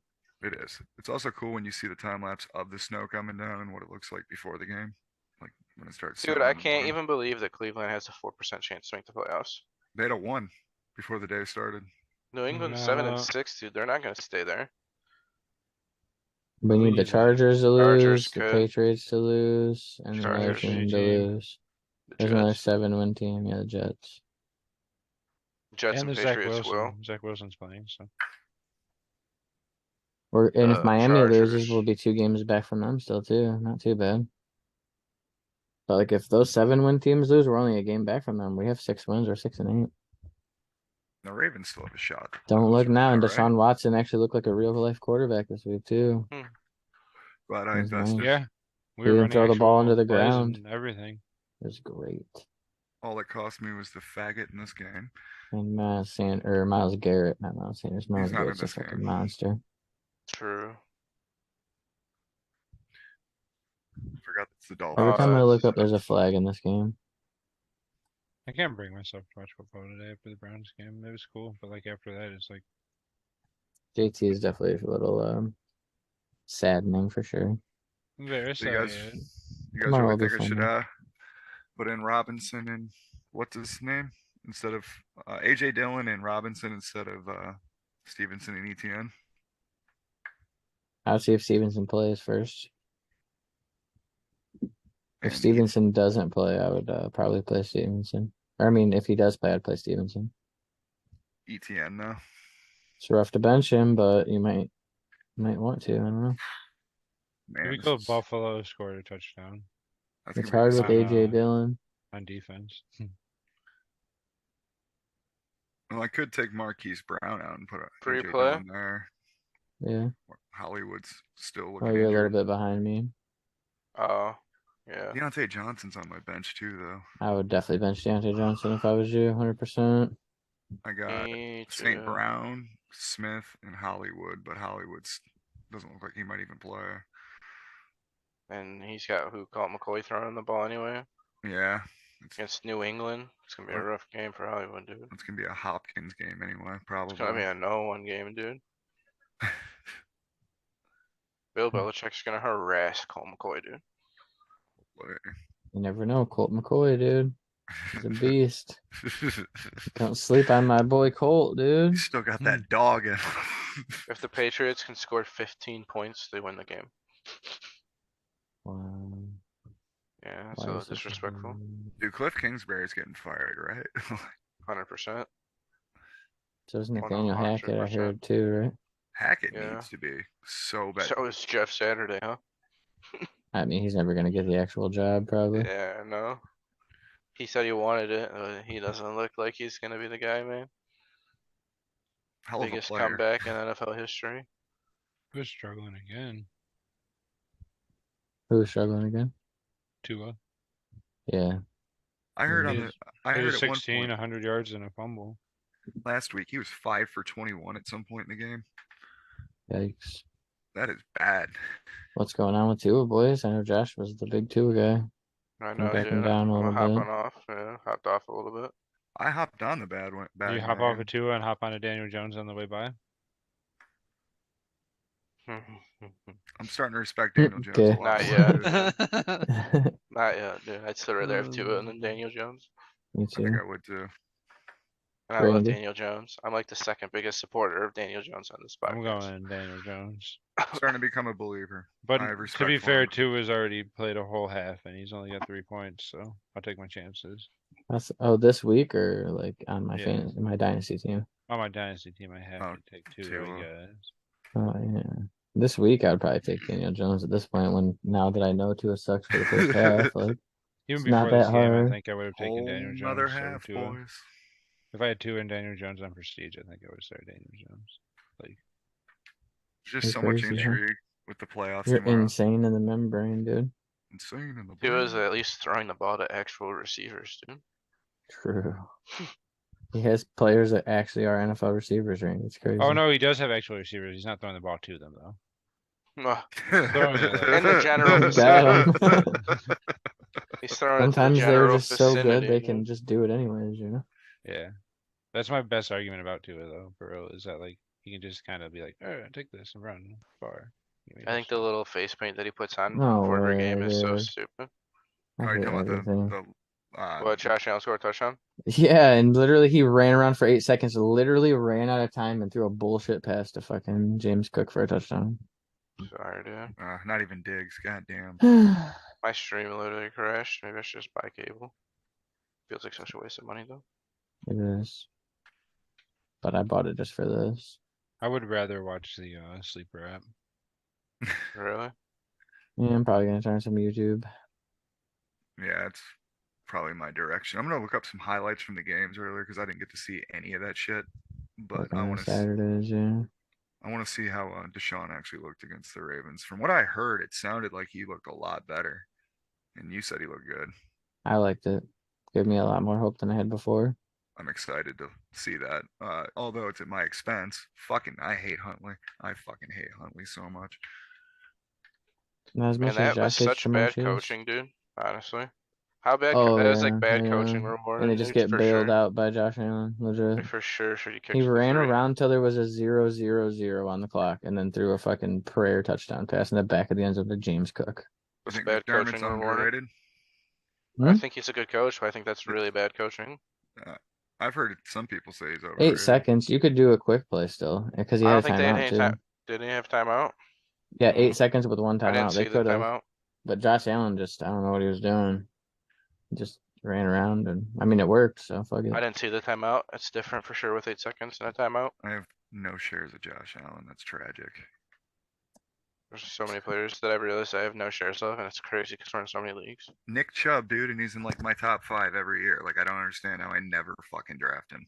It is. It's also cool when you see the time lapse of the snow coming down and what it looks like before the game. Like when it starts Dude, snowing I in the can't morning. even believe that Cleveland has a 4% chance to make the playoffs. They had a 1 before the day started. New England's No. 7-6, dude. They're not gonna stay there. We need the Cleveland. Chargers to Chargers lose, the could. Patriots to lose, and another Chargers. team to team. lose. The There's another Jets. 7-win team. Yeah, the Jets. Jets And and the Zach Patriots will. Wilson. Zach Wilson's playing, so And if Miami loses, Chargers. we'll be 2 games back from them still too. Not too bad. But like if those 7-win teams lose, we're only a game back from them. We have 6 wins or 6-8. The Ravens still have a shot. Don't look now. And All right. Deshaun Watson actually looked like a real life quarterback this week too. Glad I It was invested. nice. yeah. He didn't throw the ball into the actual plays ground. and everything. It was great. All it cost me was the faggot in this game. And Miles Garrett, not Miles Sanders. Miles not in Garrett's a this fucking game. monster. True. Forgot that's the Every Dolphins. time I look up, there's a flag in this game. I can't bring myself to watch football today after the Browns game. It was cool, but like after that, it's like JT is definitely a little saddening for sure. very So you guys, sad. Tomorrow really will be think I should fun, put in Robinson and what's his name instead of AJ Dillon and Robinson instead of Stevenson and ETN? I'll see if Stevenson plays first. If And Stevenson doesn't play, I would probably play Stevenson. Or I mean, if he does play, I'd play Stevenson. ETN though. It's rough to bench him, but you might want to. I don't know. Man, We go Buffalo scored a touchdown that's It's gonna be hard with AJ Uh, Dillon. on defense. Well, I could take Marquise Brown out and put a AJ Pre-play? Dillon there. Yeah. Hollywood's still Oh, looking you're a little injured. bit behind me. Oh, yeah. Deontay Johnson's on my bench too, though. I would definitely bench Deontay Johnson if I was you, 100%. I got Me St. too. Brown, Smith, and Hollywood, but Hollywood's doesn't look like he might even play. And he's got Colt McCoy throwing the ball anyway. Yeah, Against New England. It's gonna be a What? rough game for Hollywood, dude. it's gonna be a Hopkins game anyway, It's probably. gonna be a no-one game, dude. Bill Belichick's gonna harass Colt McCoy, dude. But You never know. Colt McCoy, dude. He's a beast. Don't sleep on my boy Colt, dude. He's still got that dog in. If the Patriots can score 15 points, they win the game. Wow. Yeah, Why so is this disrespectful. Dude, Cliff Kingsbury's getting fired, right? 100%. So is Nathaniel Hackett, I 100%. heard too, right? Hackett Yeah. needs to be so bad. So is Jeff Saturday, huh? I mean, he's never gonna get the actual job, probably. Yeah, no. He said he wanted it. He doesn't look like he's gonna be the guy, man. Hell of a Biggest player. comeback in NFL history. Who's struggling again? Who's struggling again? Tua. Yeah. I heard on He the. was- I He heard was at one 16, point 100 yards and a fumble. last week he was 5 for 21 at some point in the game. Yikes. That is bad. What's going on with Tua, boys? I know Josh was the big Tua guy. I I'm know, backing dude. down a I'm little hopping bit. off. Yeah, hopped off a little bit. I hopped on the bad one. You Bad hop off wagon. a Tua and hop on a Daniel Jones on the way by. I'm starting to respect Daniel Jones Okay. a lot. Not more, yet. dude. Not yet, dude. I'd still rather have Tua than Daniel Jones. Me I think too. I would too. And I love Randy? Daniel Jones. I'm like the second biggest supporter of Daniel Jones on this I'm podcast. going Daniel Jones. Starting to become a believer. But I have to respect be for fair, him. Tua's already played a whole half and he's only got 3 points, so I'll take my chances. This week or like on my Yeah. my dynasty team? On my dynasty team, I have Oh, to take Tua, Tua. I guess. Oh yeah. This week I would probably take Daniel Jones at this point when now that I know Tua sucks for the first half. Like Even It's not before this that game, I hard. think I would have taken Whole Daniel another Jones. over half, Tua. boys. If I had Tua and Daniel Jones on Prestige, I think I would start Daniel Jones. Like, There's just You're so much crazy, huh? intrigue with the playoffs You're tomorrow. insane in the membrane, dude. Insane in the Tua's brain. at least throwing the ball to actual receivers, dude. True. He has players that actually are NFL receivers, right? It's crazy. oh no, he does have actual receivers. He's not throwing the ball to them though. Throwing it like- in the general Got vicinity. He's throwing it to the Sometimes they're general just so good vicinity, they dude. can just do it anyways, you know? Yeah, that's my best argument about Tua though. For real, is that like he can just kind of be like, "Oh, take this and run far." I think the little face paint that he puts on No before every game way, is so dude. stupid. I Are you hate talking about everything. What, Josh Allen scored a touchdown? Yeah, and literally he ran around for 8 seconds, literally ran out of time and threw a bullshit pass to fucking James Cook for a touchdown. Sorry, dude. not even Diggs. Goddamn. My stream literally crashed. Maybe I should just buy cable. Feels like such a waste of money though. It is. But I bought it just for this. I would rather watch the sleeper app. Really? Yeah, I'm probably gonna turn some YouTube. Yeah, it's probably my direction. I'm gonna look up some highlights from the games earlier because I didn't get to see any of that shit. But Like I on want to. Saturdays, yeah. I want to see how Deshaun actually looked against the Ravens. From what I heard, it sounded like he looked a lot better, and you said he looked good. I liked it. Gave me a lot more hope than I had before. I'm excited to see that. Although it's at my expense. Fucking, I hate Huntley. I fucking hate Huntley so much. Not as Man, much as that was Josh hates such bad Jamar Chase. coaching, dude. Honestly. How bad? Oh, That was yeah, like bad yeah. coaching And rewarded. they just dude, get for bailed sure. out by Josh Allen, legit. Like, for sure, he He kicked ran the three. around till there was a 0-0-0 on the clock and then threw a fucking prayer touchdown pass in the back of the end zone to James Cook. I It's think bad McDermott's coaching rewarded. underrated. I Hmm? think he's a good coach, but I think that's really bad coaching. I've heard some people say he's overrated. 8 seconds. You could do a quick play still because he I had a don't think they had timeout any too. time. Did he have timeout? Yeah, 8 seconds with one I didn't timeout. They see the could have, timeout. but Josh Allen just I don't know what he was doing. He just ran around and I mean it worked, so fuck it. I didn't see the timeout. It's different for sure with 8 seconds and a timeout. I have no shares of Josh Allen. That's tragic. There's so many players that I realized I have no shares of, and it's crazy because we're in so many leagues. Nick Chubb, dude, and he's in like my top 5 every year. Like I don't understand how I never fucking draft him.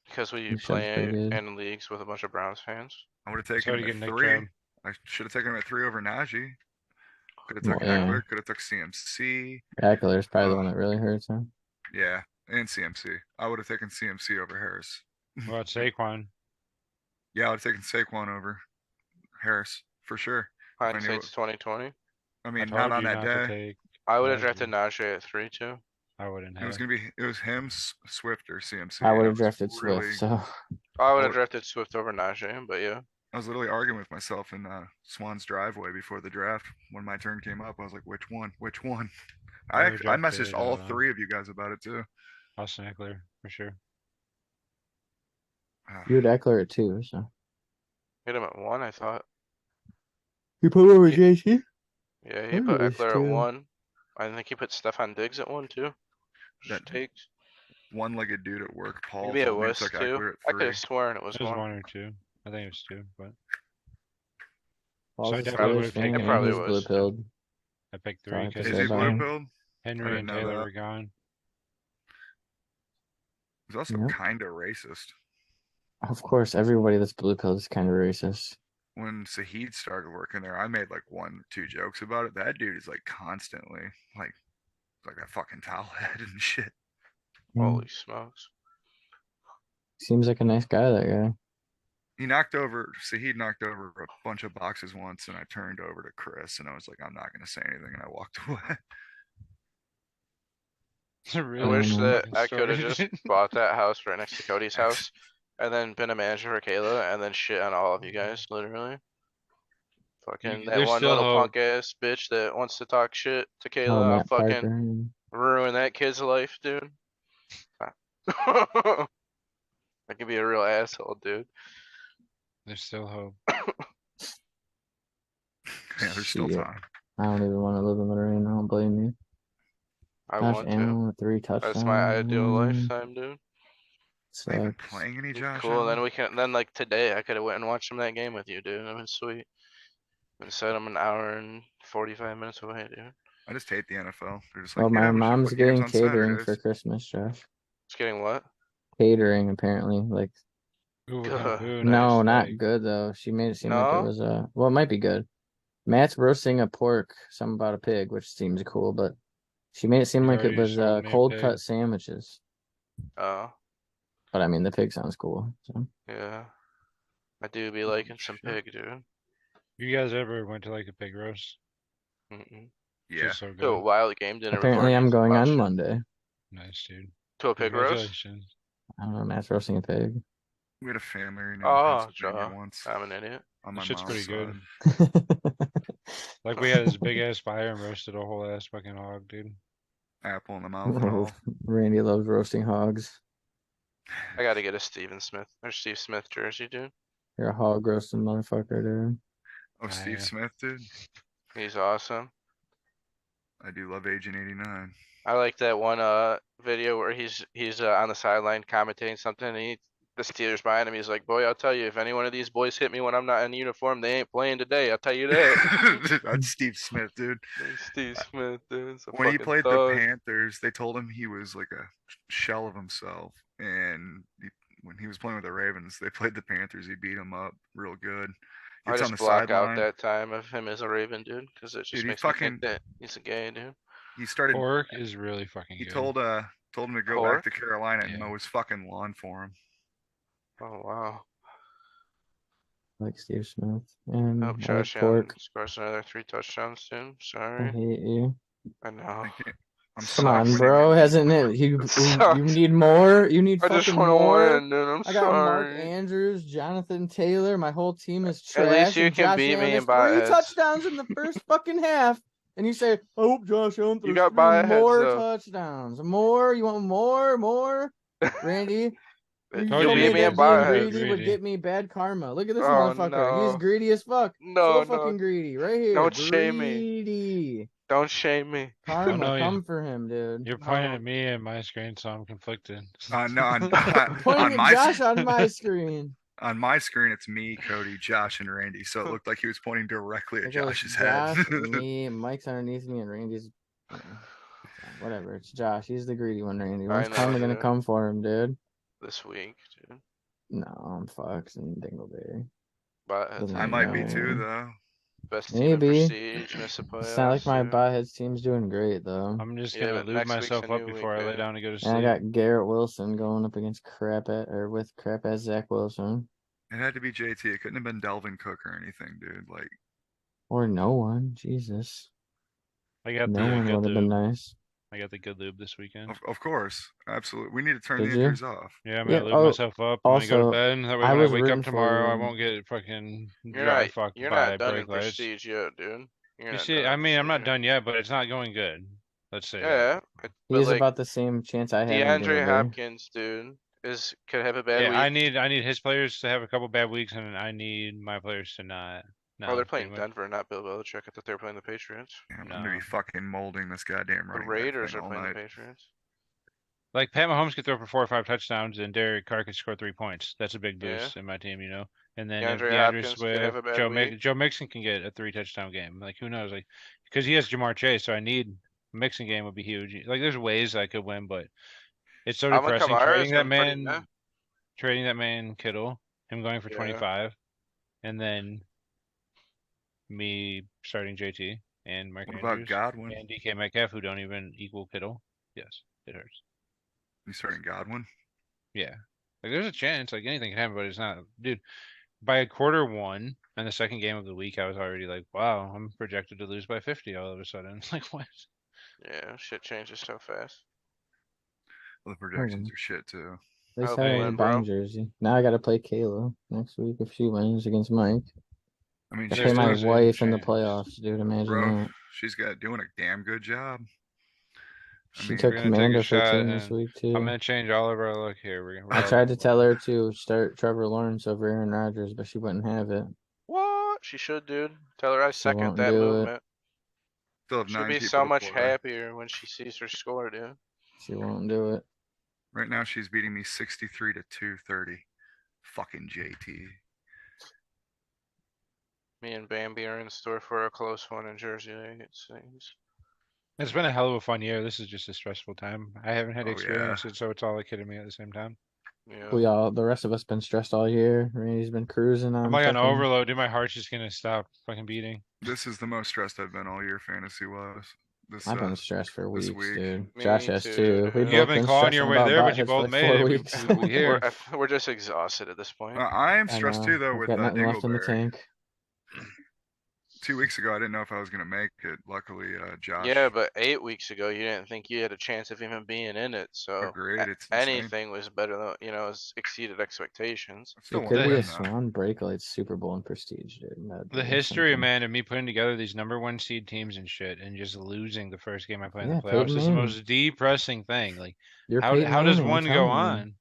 Because we He shows play pretty good. in leagues with a bunch of Browns fans. I would have taken Sorry him to at get Nick 3. Chubb. I should have taken him at 3 over Najee. Could have Well, took yeah. Eckler. Could have took CMC. Eckler's probably the one that really hurts him. Yeah, and CMC. I would have taken CMC over Harris. What about Saquon? Yeah, I would have taken Saquon over Harris for sure. I knew Hindsight's 2020. I I mean, told not on you that not to day. take. I would have Najee. drafted Najee at 3 too. I wouldn't It was have. gonna be. It was him, Swift, or CMC. I would and have was drafted really- Swift, so I would would- have drafted Swift over Najee, but yeah. I was literally arguing with myself in Swan's driveway before the draft. When my turn came up, I was like, "Which one? Which one?" I Never I dropped messaged it, all 3 of you guys about it too. Austin Eckler for sure. You would Eckler it too, so. Hit him at 1, I thought. You put over Yeah. JT? Yeah, he I put wish Eckler at too. 1. I think he put Stefan Diggs at 1 too. That- Takes. One-legged dude at work, Paul, Maybe it told me was it took 2. Eckler at I could 3. have sworn it was It was 1. 1 or 2. I think it was 2, but Paul's I a definitely Steelers would've fan taken and probably he's was, blue too. pilled. I picked Sorry 3 to because Is say he about blue him. pilled? I Henry didn't and know Taylor that. were gone. He's also Yep. kind of racist. Of course, everybody that's blue pilled is kind of racist. When Saheed started working there, I made like 1 or 2 jokes about it. That dude is like constantly like a fucking towel head and shit. Holy smokes. Seems like a nice guy, that guy. Saheed knocked over a bunch of boxes once, and I turned over to Chris, and I was like, I'm not gonna say anything, and I walked away. It's a I really wish Mhm. that fucking I could have story. just bought that house right next to Cody's house and then been a manager for Kayla and then shit on all of you guys, literally. Fucking that There's one still little hope. punk ass bitch that wants to talk shit to Kayla. Oh, I'll Matt fucking Parker. ruin that kid's life, dude. I could be a real asshole, dude. There's still hope. Yeah, there's still Shit. time. I don't even want to live in Lorraine. I don't blame you. I Josh want to. Allen with 3 touchdowns. That's my ideal lifetime, dude. Am I even Sucks. playing any Be Josh cool. Allen? Then like today I could have went and watched some of that game with you, dude. That was sweet. Instead I'm an hour and 45 minutes away, dude. I just hate the NFL. They're just like, Oh, my yeah, we should mom's put games getting on catering for Saturdays. Christmas, Josh. It's getting what? Catering, apparently. Like, Ooh, Good. ooh, no, nice, not like, good, though. She made it seem like it No? was, well, it might be good. Matt's roasting a pork, something about a pig, which seems cool, but she made it seem You like it already was sold me a cold pig. cut sandwiches. Oh, But I mean, the pig sounds cool. So. yeah. I do be liking some pig, dude. You guys ever went to like a pig roast? Mm-mm. It's Yeah. just so To a good. wild game dinner. Apparently, I'm going on Monday. Nice, dude. To a pig roast? Congratulations. I don't know, Matt's roasting a pig. We had a family reunion in Oh, Pennsylvania Joe. once I'm an idiot. on That my shit's mom's pretty side. good. Like we had this big ass fire and roasted a whole ass fucking hog, dude. Apple in the mouth and all. Randy loves roasting hogs. I gotta get a Steven Smith or Steve Smith jersey, dude. You're a hog roasting motherfucker, dude. Oh, Steve yeah. Smith, dude. He's awesome. I do love Agent 89. I like that one video where he's on the sideline commentating something and the Steelers behind him, he's like, boy, I'll tell you, if any one of these boys hit me when I'm not in uniform, they ain't playing today. I'll tell you that. That's Steve Smith, dude. Steve Smith, dude. When he played the Panthers, they told him he was like a shell of himself. And when he was playing with the Ravens, they played the Panthers. He beat them up real good. I Gets on just the block out sideline. that time of him as a Raven, dude, because it just Dude, he makes me fucking- think that he's a gay, dude. He started. Pork is really fucking He good. told him to go Pork? back to Carolina and Yeah. mow his fucking lawn for him. Oh, wow. Like Steve Smith. And Hope I like Josh Allen pork. scores another 3 touchdowns soon. I Sorry. hate you. I know. I can't- I'm Come on, sucks. bro. Hasn't it? You Sucks. need more? You need I just fucking want to more? win, dude. I'm I got Mark sorry. Andrews, Jonathan Taylor. My whole team is trash. At least you and can Josh beat Allen me has in butt 3 heads. touchdowns in the first fucking half. And you say, I hope Josh Allen throws got 3 butt heads, more though. touchdowns. More? You want more? Randy? You Told You told you me beat me in that butt being heads. greedy would Greedy. get me bad karma. Look at this Oh, motherfucker. He's no. greedy as fuck. No, So fucking greedy. Right here. Don't shame me. Greedy. Don't shame me. Karma, know you- come for him, dude. You're pointing at me and my screen, so I'm conflicted. No, on Pointing my at Josh on my screen. on my screen, it's me, Cody, Josh, and Randy. So it looked like he was pointing directly at It goes Josh's head. Josh, me, Mike's underneath me, and Randy's. Whatever. It's Josh. He's the greedy one, Randy. I When's know, karma gonna dude. come for him, dude? This week, dude. No, I'm Fox and Dingleberry. Butt heads. Doesn't I might be No. too, though. Best team Maybe. in Prestige. Miss the It's not like playoffs, my dude. Buttheads team's doing great though. I'm just Yeah, gonna but lube next week's myself a up new before week, I lay man. down to go to And I sleep. got Garrett Wilson going up against crap ass Zach Wilson. It had to be JT. It couldn't have been Delvin Cook or anything, dude. Like, Or no one. Jesus. I got No the one good would have been lube. nice. I got the good lube this weekend. of course, absolutely. We need to turn Did the you? injuries off. Yeah, I'm Yeah, gonna lube myself up. I'm gonna go to also, bed. That way, I when I was wake rooting up for tomorrow, I you. won't get fucking You're dry not, fucked you're by not done in brake lights. Prestige yet, dude. You're You not see, done I in mean, I'm not Prestige done yet, but it's not going good. Let's say that. Yeah, He but has like about the same chance I have in DeAndre Dingleberry. Hopkins, dude, could have a bad Yeah, week. I need his players to have a couple bad weeks, and I need my players to not. Oh, No, they're pretty playing much. Denver, not Bill Belichick. I thought they were playing the Patriots. Yeah, I'm gonna be No. fucking molding this goddamn The running back Raiders thing are all playing the night. Patriots. Like Pat Mahomes could throw for 4 or 5 touchdowns, and Derek Carr could score 3 points. That's a big Yeah. boost in my team, you know. And then if DeAndre DeAndre Hopkins could have Swift, a bad week. Joe Mixon can get a 3 touchdown game. Like who knows? Like because he has Jamar Chase, so I need Mixon game would be huge. Like there's ways I could win, but it's so Alvin depressing Kamara trading has that been pretty man, meh. trading that man Kittle, him going for Yeah. 25, and then me starting JT and Mark What about Andrews Godwin? and DK Metcalf, who don't even equal Kittle. Yes, it hurts. You starting Godwin? Yeah. Like there's a chance, like anything can happen, but it's not, dude. By quarter 1 and the second game of the week, I was already like, wow, I'm projected to lose by 50 all of a sudden. Like what? Yeah, shit changes so fast. Well, the projections are shit too. At least hope I you have a win, bro. buying jersey. Now I gotta play Kayla next week if she wins against Mike. I mean, I There's play my losing wife in the chance. playoffs, dude. Imagine bro, that. she's doing a damn good job. She mean, took We're gonna take command a of her shot, team this and week I'm too. gonna change all of our look here. We're I all tried to gonna tell win. her to start Trevor Lawrence over Aaron Rodgers, but she wouldn't have it. What? She should, dude. Tell her I She second won't that do it. movement. Still have She'll 9 be people so to much play. happier when she sees her score, dude. She won't do it. Right now, she's beating me 63 to 230. Fucking JT. Me and Bambi are in store for a close one in Jersey, it seems. It's been a hell of a fun year. This is just a stressful time. I haven't had Oh, to experience it, so it's all like hitting me at the same time. Yeah. The rest of us been stressed all year. Randy's been cruising on I'm like on fucking- overload, dude. My heart's just gonna stop fucking beating. This is the most stressed I've been all year, fantasy-wise. This, I've been stressed for this weeks, week. dude. Me Josh has too, too. dude. We've You You both haven't been been clawing stressing your way about there, but you botheads for both like made 4 it. weeks. We here. We're just exhausted at this point. I am I stressed know. too, though, I've with got nothing left in the Dingleberry. tank. 2 weeks ago, I didn't know if I was gonna make it. Luckily, Josh. Yeah, but 8 weeks ago, you didn't think you had a chance of even being in it. So Agreed, it's insane. anything was better than it's exceeded expectations. I still It want could to be a win, though. Swan Breakaway Super Bowl in Prestige, dude. That'd The be history of something. man of me putting together these number 1 seed teams and shit, and just losing the first game I play in the Yeah, playoffs Peyton is the Manning. most depressing thing. Like, You're how Peyton does Manning, I'm one go telling you. on?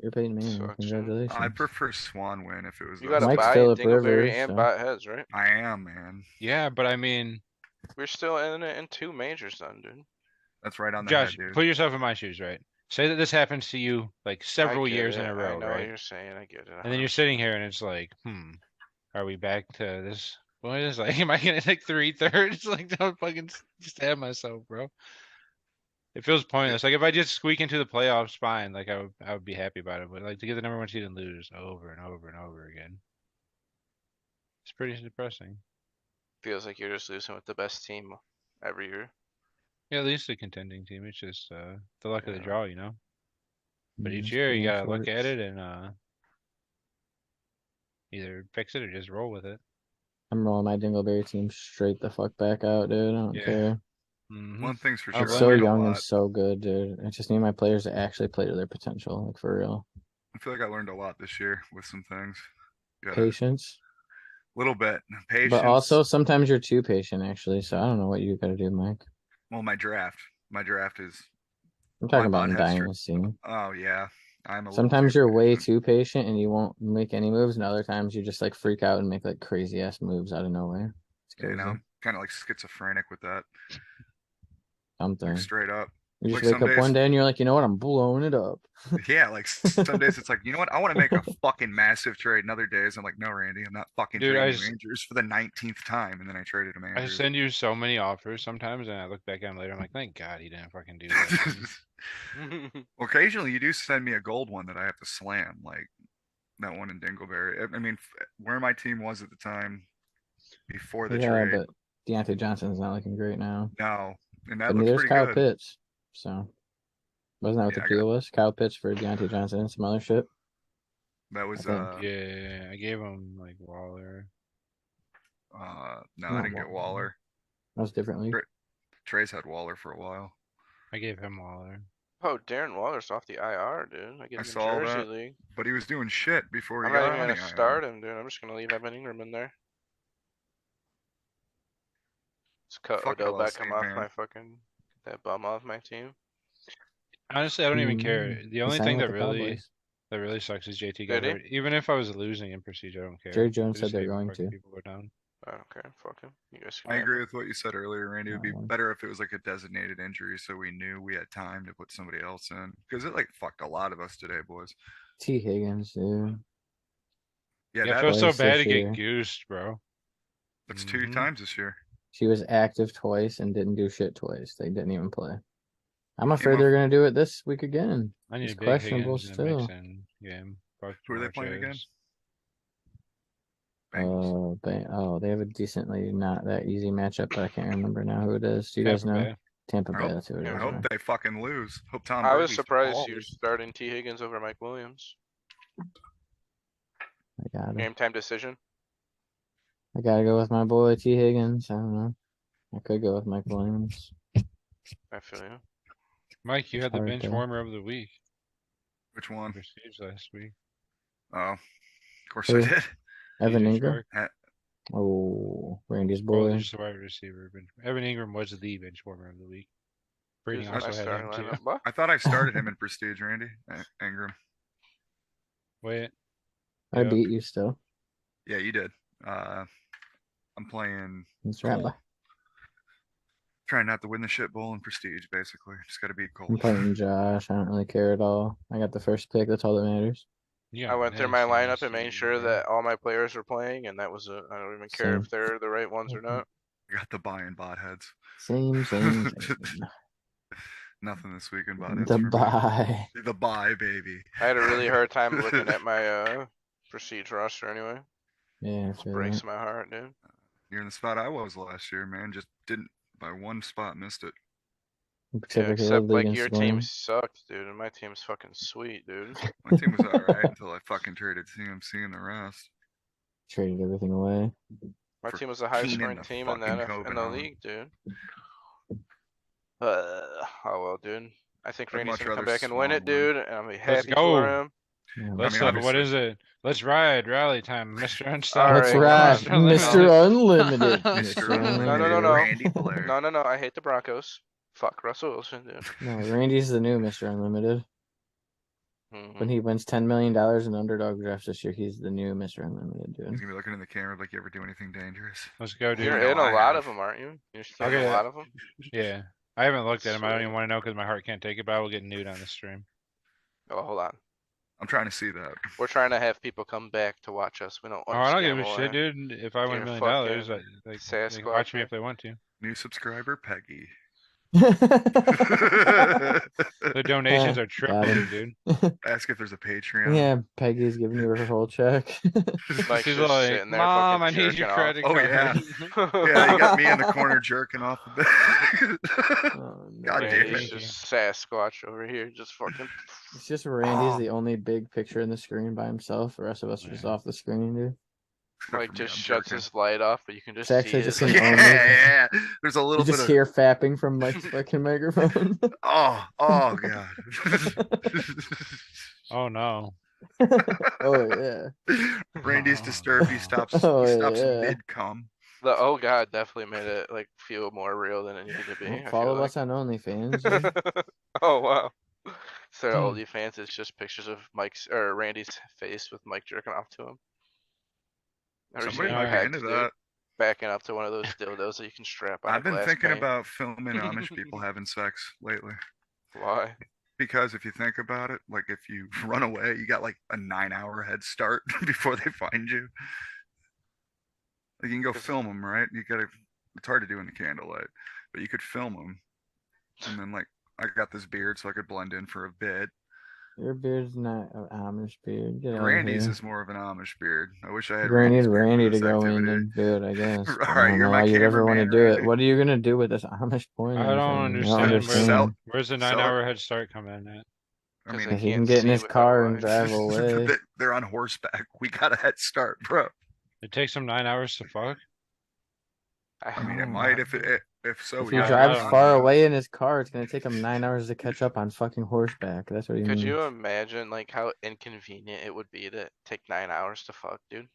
You're Peyton Manning. Sucks, man. Congratulations. I prefer Swan win if it was You those got to Mike's two. buy Phillip Dingleberry Rivers, and so- butt heads, right? I am, man. Yeah, but I mean, We're still in it in 2 majors, then, dude. That's right on the Josh, head, dude. put yourself in my shoes, right? Say that this happens to you like several I get years in it. a row, I know right? what you're saying. I get it. And then you're sitting here and it's like, are we back to this? What is like, am I gonna take 3/3? Like, don't fucking stab myself, bro. It feels pointless. Like if I just squeak into the playoffs, fine. Like I would be happy about it. But like to get the number 1 seed and lose over and over and over again, it's pretty depressing. Feels like you're just losing with the best team every year. Yeah, at least a contending team. It's just the luck of the Yeah. draw, you know. But each Just year you going gotta for look it. at it and either fix it or just roll with it. I'm rolling my Dingleberry team straight the fuck back out, dude. I don't Yeah. care. Mhm. One thing's for I I'm sure. I so learned a young and lot. so good, dude. I just need my players to actually play to their potential, like for real. I feel like I learned a lot this year with some things. Got a Patience. little bit patience. But also sometimes you're too patient, actually. So I don't know what you gotta do, Mike. well, my draft is. I'm talking My about in butthead's true. Dynasty. Oh yeah, I'm a. Sometimes little you're way patient. too patient and you won't make any moves, and other times you just like freak out and make like crazy ass moves out of nowhere. It's You crazy. know, kind of like schizophrenic with that. Something. Like straight up. You just like wake some up one days- day and you're like, you know what? I'm blowing it up. Yeah, like some days it's like, you know what? I want to make a fucking massive trade. And other days I'm like, no, Randy, I'm not fucking Dude, trading you Andrews for the 19th time. And then I traded him I Andrews. send you so many offers sometimes, and I look back at them later. I'm like, thank God he didn't fucking do that. Occasionally you do send me a gold one that I have to slam, like that one in Dingleberry. I mean, where my team was at the time before the Yeah, trade. but Deontay Johnson's not looking great now. No, and that But looks neither's pretty Kyle good. Pitts. So wasn't that what Yeah, the I got- deal was? Kyle Pitts for Deontay Johnson and some other shit. That was I think. Yeah, I gave him like Waller. no, I Not didn't get Waller. Waller. That was differently. Great. Trey's had Waller for a while. I gave him Waller. Oh, Darren Waller's off the IR, dude. I get I him in saw Jersey that. League. But he was doing shit before he I'm got not on even the gonna IR. start him, dude. I'm just gonna leave Evan Ingram in there. Just cut Fuck it, Odell I'll Beckham see, off man. my fucking that bum off my team. Honestly, I don't even care. The He only signed thing with that the really Cowboys. sucks is JT got Did he? hurt. Even if I was losing in Prestige, I don't care. Jerry Jones I said just they're hate when going fucking to. people go down. I don't care. Fuck him. You guys can I have agree him. with what you said earlier, Randy. It would be Oh. better if it was like a designated injury, so we knew we had time to put somebody else in. Because it like fucked a lot of us today, boys. T. Higgins, dude. Yeah, Yeah, I that feel so Twice bad this to get year. goosed, bro. that's 2 Mhm. times this year. She was active twice and didn't do shit twice. They didn't even play. I'm Came afraid off- they're gonna do it this week again. I need He's a big questionable Higgins in the still. Mixon game. Fuck Who are they Jamar playing again? Chase. Bengals. They have a decently not that easy matchup, but I can't remember now who it is. Do you guys Tampa know? Bay. Tampa I Bay, hope- that's who it yeah, is. I hope right? they fucking lose. Hope Tom I was Brady surprised you're falls. starting T. Higgins over Mike Williams. I got it. Game time decision. I gotta go with my boy T. Higgins. I don't know. I could go with Mike Williams. I feel you. Mike, you It's had the hard bench to- warmer of the week. Which one? Prestige last week. Oh, of course Who? I did. Evan DJ Ingram. Shark. Oh, Randy's Well, boy. just a wide receiver. But Evan Ingram was the bench warmer of the week. Brady Who's in also my had starting him too. lineup? What? I thought I started him in Prestige, Randy. Ingram. Wait. I Yep. beat you still. Yeah, you did. I'm playing, That's right. Cole. Trying not to win the shit bowl in Prestige, basically. Just got to beat Cole. I'm playing Josh. I don't really care at all. I got the first pick. That's all that matters. You I got went through my medicine lineup and made yesterday, sure dude. that all my players were playing, and that was it. I don't even care Same. if they're the right ones or not. Got the buy and bot heads. Same. Nothing this week in bot heads The for me. bye. The buy, baby. I had a really hard time looking at my Prestige roster anyway. Yeah, I It feel breaks that. my heart, dude. You're in the spot I was last year, man. Just didn't, by one spot, missed it. Yeah, Typically, except league like and your scoring. team sucked, dude, and my team's fucking sweet, dude. My team was alright until I fucking traded CMC and the rest. Traded everything away. My For team was a high Keenan scoring the team in the fucking in the Covenant. league, dude. Oh well, dude. I think I'd Randy's much gonna come rather back and win it, Swan win. dude, and I'm gonna be happy go. for him. Yeah, Let's mean, what obviously- is it? Let's ride, rally time, Mr. Unstoppable. All That's right, right, Mr. Mr. Unlimited. Mr. No, Unlimited, no. Randy Blair. No, I hate the Broncos. Fuck Russell Wilson, dude. No, Randy's the new Mr. Unlimited. Mhm. When he wins $10 million in underdog drafts this year, he's the new Mr. Unlimited, He's dude. gonna be looking in the camera like you ever do anything dangerous. Let's go, dude. You're know in a I lot have. of them, aren't you? You're still Okay. in a lot of them. Yeah. I haven't looked at him. I don't even Sweet. want to know because my heart can't take it, but I will get nude on the stream. Oh, hold on. I'm trying to see that. We're trying to have people come back to watch us. We don't Oh, want I to don't scam give a shit, away. dude. If I win You're $1 million, fucking they can Sasquatch, watch me man. if they want to. New subscriber, Peggy. The donations are Got him. tripling, dude. Ask if there's a Patreon. Yeah, Peggy's giving you her whole check. Mike's She's just like, sitting there Mom, I fucking need your jerking off." credit Oh, card. yeah. Yeah, you got me in the corner jerking off a bit. Oh, no. God damn Randy's it. just Sasquatch over here, just fucking. It's just Randy's Oh. the only big picture in the screen by himself. The rest of us are just Yeah. off the screen, dude. Like For me, just I'm shuts jerking. his light off, but you can just It's see actually his. just an Yeah, only- yeah. There's a You little bit just of hear fapping from Mike's fucking microphone. oh god. Oh, no. Oh yeah. Randy's Oh, disturbed. He no. stops. Oh, He stops yeah. mid cum. The oh god definitely made it like feel more real than it needed to be. Well, I feel follow like. us on OnlyFans. dude. Oh wow. So Hmm. OnlyFans is just pictures of Mike's or Randy's face with Mike jerking off to him. Ever Somebody seen might my be head, into dude? that. Backing up to one of those dildos that you can strap on. I've a been glass thinking pane. about filming Amish people having sex lately. Why? Because if you think about it, like if you run away, you got like a 9-hour head start before they find you. Like you can go film them, right? You gotta. It's hard to do in the candlelight, but you could film them, and then like I got this beard, so I could blend in for a bit. Your beard's not an Amish beard. Get out of Randy's here. is more of an Amish beard. I wish I had. We're gonna need Randy's beard for Randy to this go in activity. and do it, I guess. All I right, don't you're know my why you'd ever want to cameraman, do it. Randy. What are you gonna do with this Amish porn? I don't understand. Sell- Where's the Sell it. 9-hour head start coming in at? I 'Cause mean, they If he can can't get in see his without car and lights. drive away. they're on horseback. We got a head start, bro. It takes them 9 hours to fuck? I mean, it Oh, might if so. If we he Yeah, got drives I don't far know. away in his car, it's gonna take him 9 hours to catch up on fucking horseback. That's what he Could means. you imagine like how inconvenient it would be to take 9 hours to fuck, dude?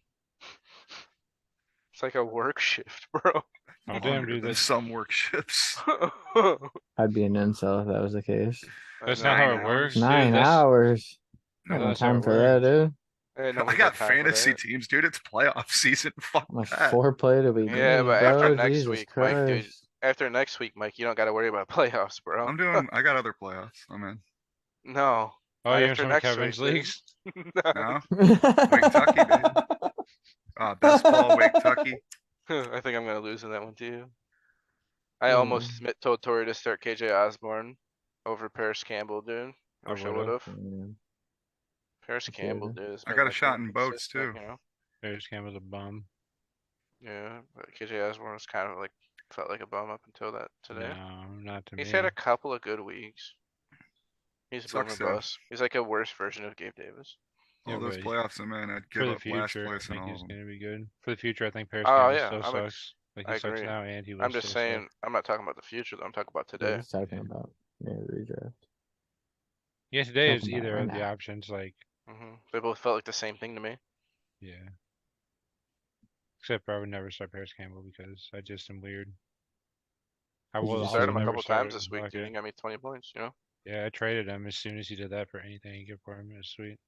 It's like a work shift, bro. Oh damn, Longer dude, than that's some work shifts. I'd be an incel if that was the case. that's not how it 9 works, hours? dude. 9 hours. No, Got no that's how time it for that, works. dude. Ain't I nobody got time for fantasy that. teams, dude. It's playoff season. Fuck How much that. foreplay do we Yeah, need, but after bro? next Jesus week, Mike, dude, Christ. after next week, Mike, you don't got to worry about playoffs, bro. I got other playoffs. I'm in. No, Oh, not you're in after some of next Kevin's week, dude. leagues? No. No? Kentucky, baby. Best ball, Wake Tucky. I think I'm gonna lose in that one too. I Hmm. almost told Tori to start KJ Osborne over Paris Campbell, dude. I I wish I would've. would've. Yeah. Paris I Campbell, should've. dude. Has I been, got a like, shot more in boats, consistent, too. you know? Paris Campbell's a bum. Yeah, but KJ Osborne was kind of like felt like a bum up until that today. No, not to He's me. had a couple of good weeks. He's boom or Sucks though. bust. He's like a worse version of Gabe Davis. Yeah, All those but playoffs I'm in, I'd for give the up last future, I place in think all he's of them. gonna be good. For the future, I think Paris Oh Campbell yeah, still I'm sucks. Like I he sucks agree. now, and he will I'm just still suck. saying, I'm not talking about the future though. I'm talking about Yeah, today. he's talking about redraft. Yeah, today is Talking about either right of the now. options. Like, They both felt like the same thing to me. yeah. Except for I would never start Paris Campbell because I just am weird. I Did you will just Started also him a say- never couple start times this week, dude. Rocket. He got me 20 points, you know? Yeah, I traded him as soon as he did that for anything you get for him. It was sweet.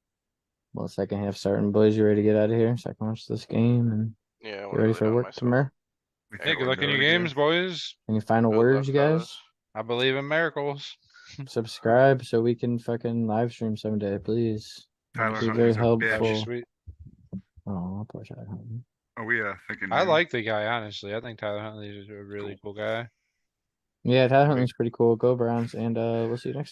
Well, second half starting, boys. You ready to get out of here so I can watch this game and Yeah, I get wanna ready lay for down work myself. tomorrow? We Hey, think good we're luck in your good again. games, boys. Any final Good words, luck, you guys? fellas. I believe in miracles. Subscribe so we can fucking live stream someday, please. Tyler That'd be Huntley's very a bitch. That'd be helpful. sweet. Oh, poor Tyler Huntley. Are we thinking I noon? like the guy, honestly. I think Tyler Huntley is a really cool guy. Yeah, Tyler Huntley's pretty cool. Go Browns, and we'll see you next time.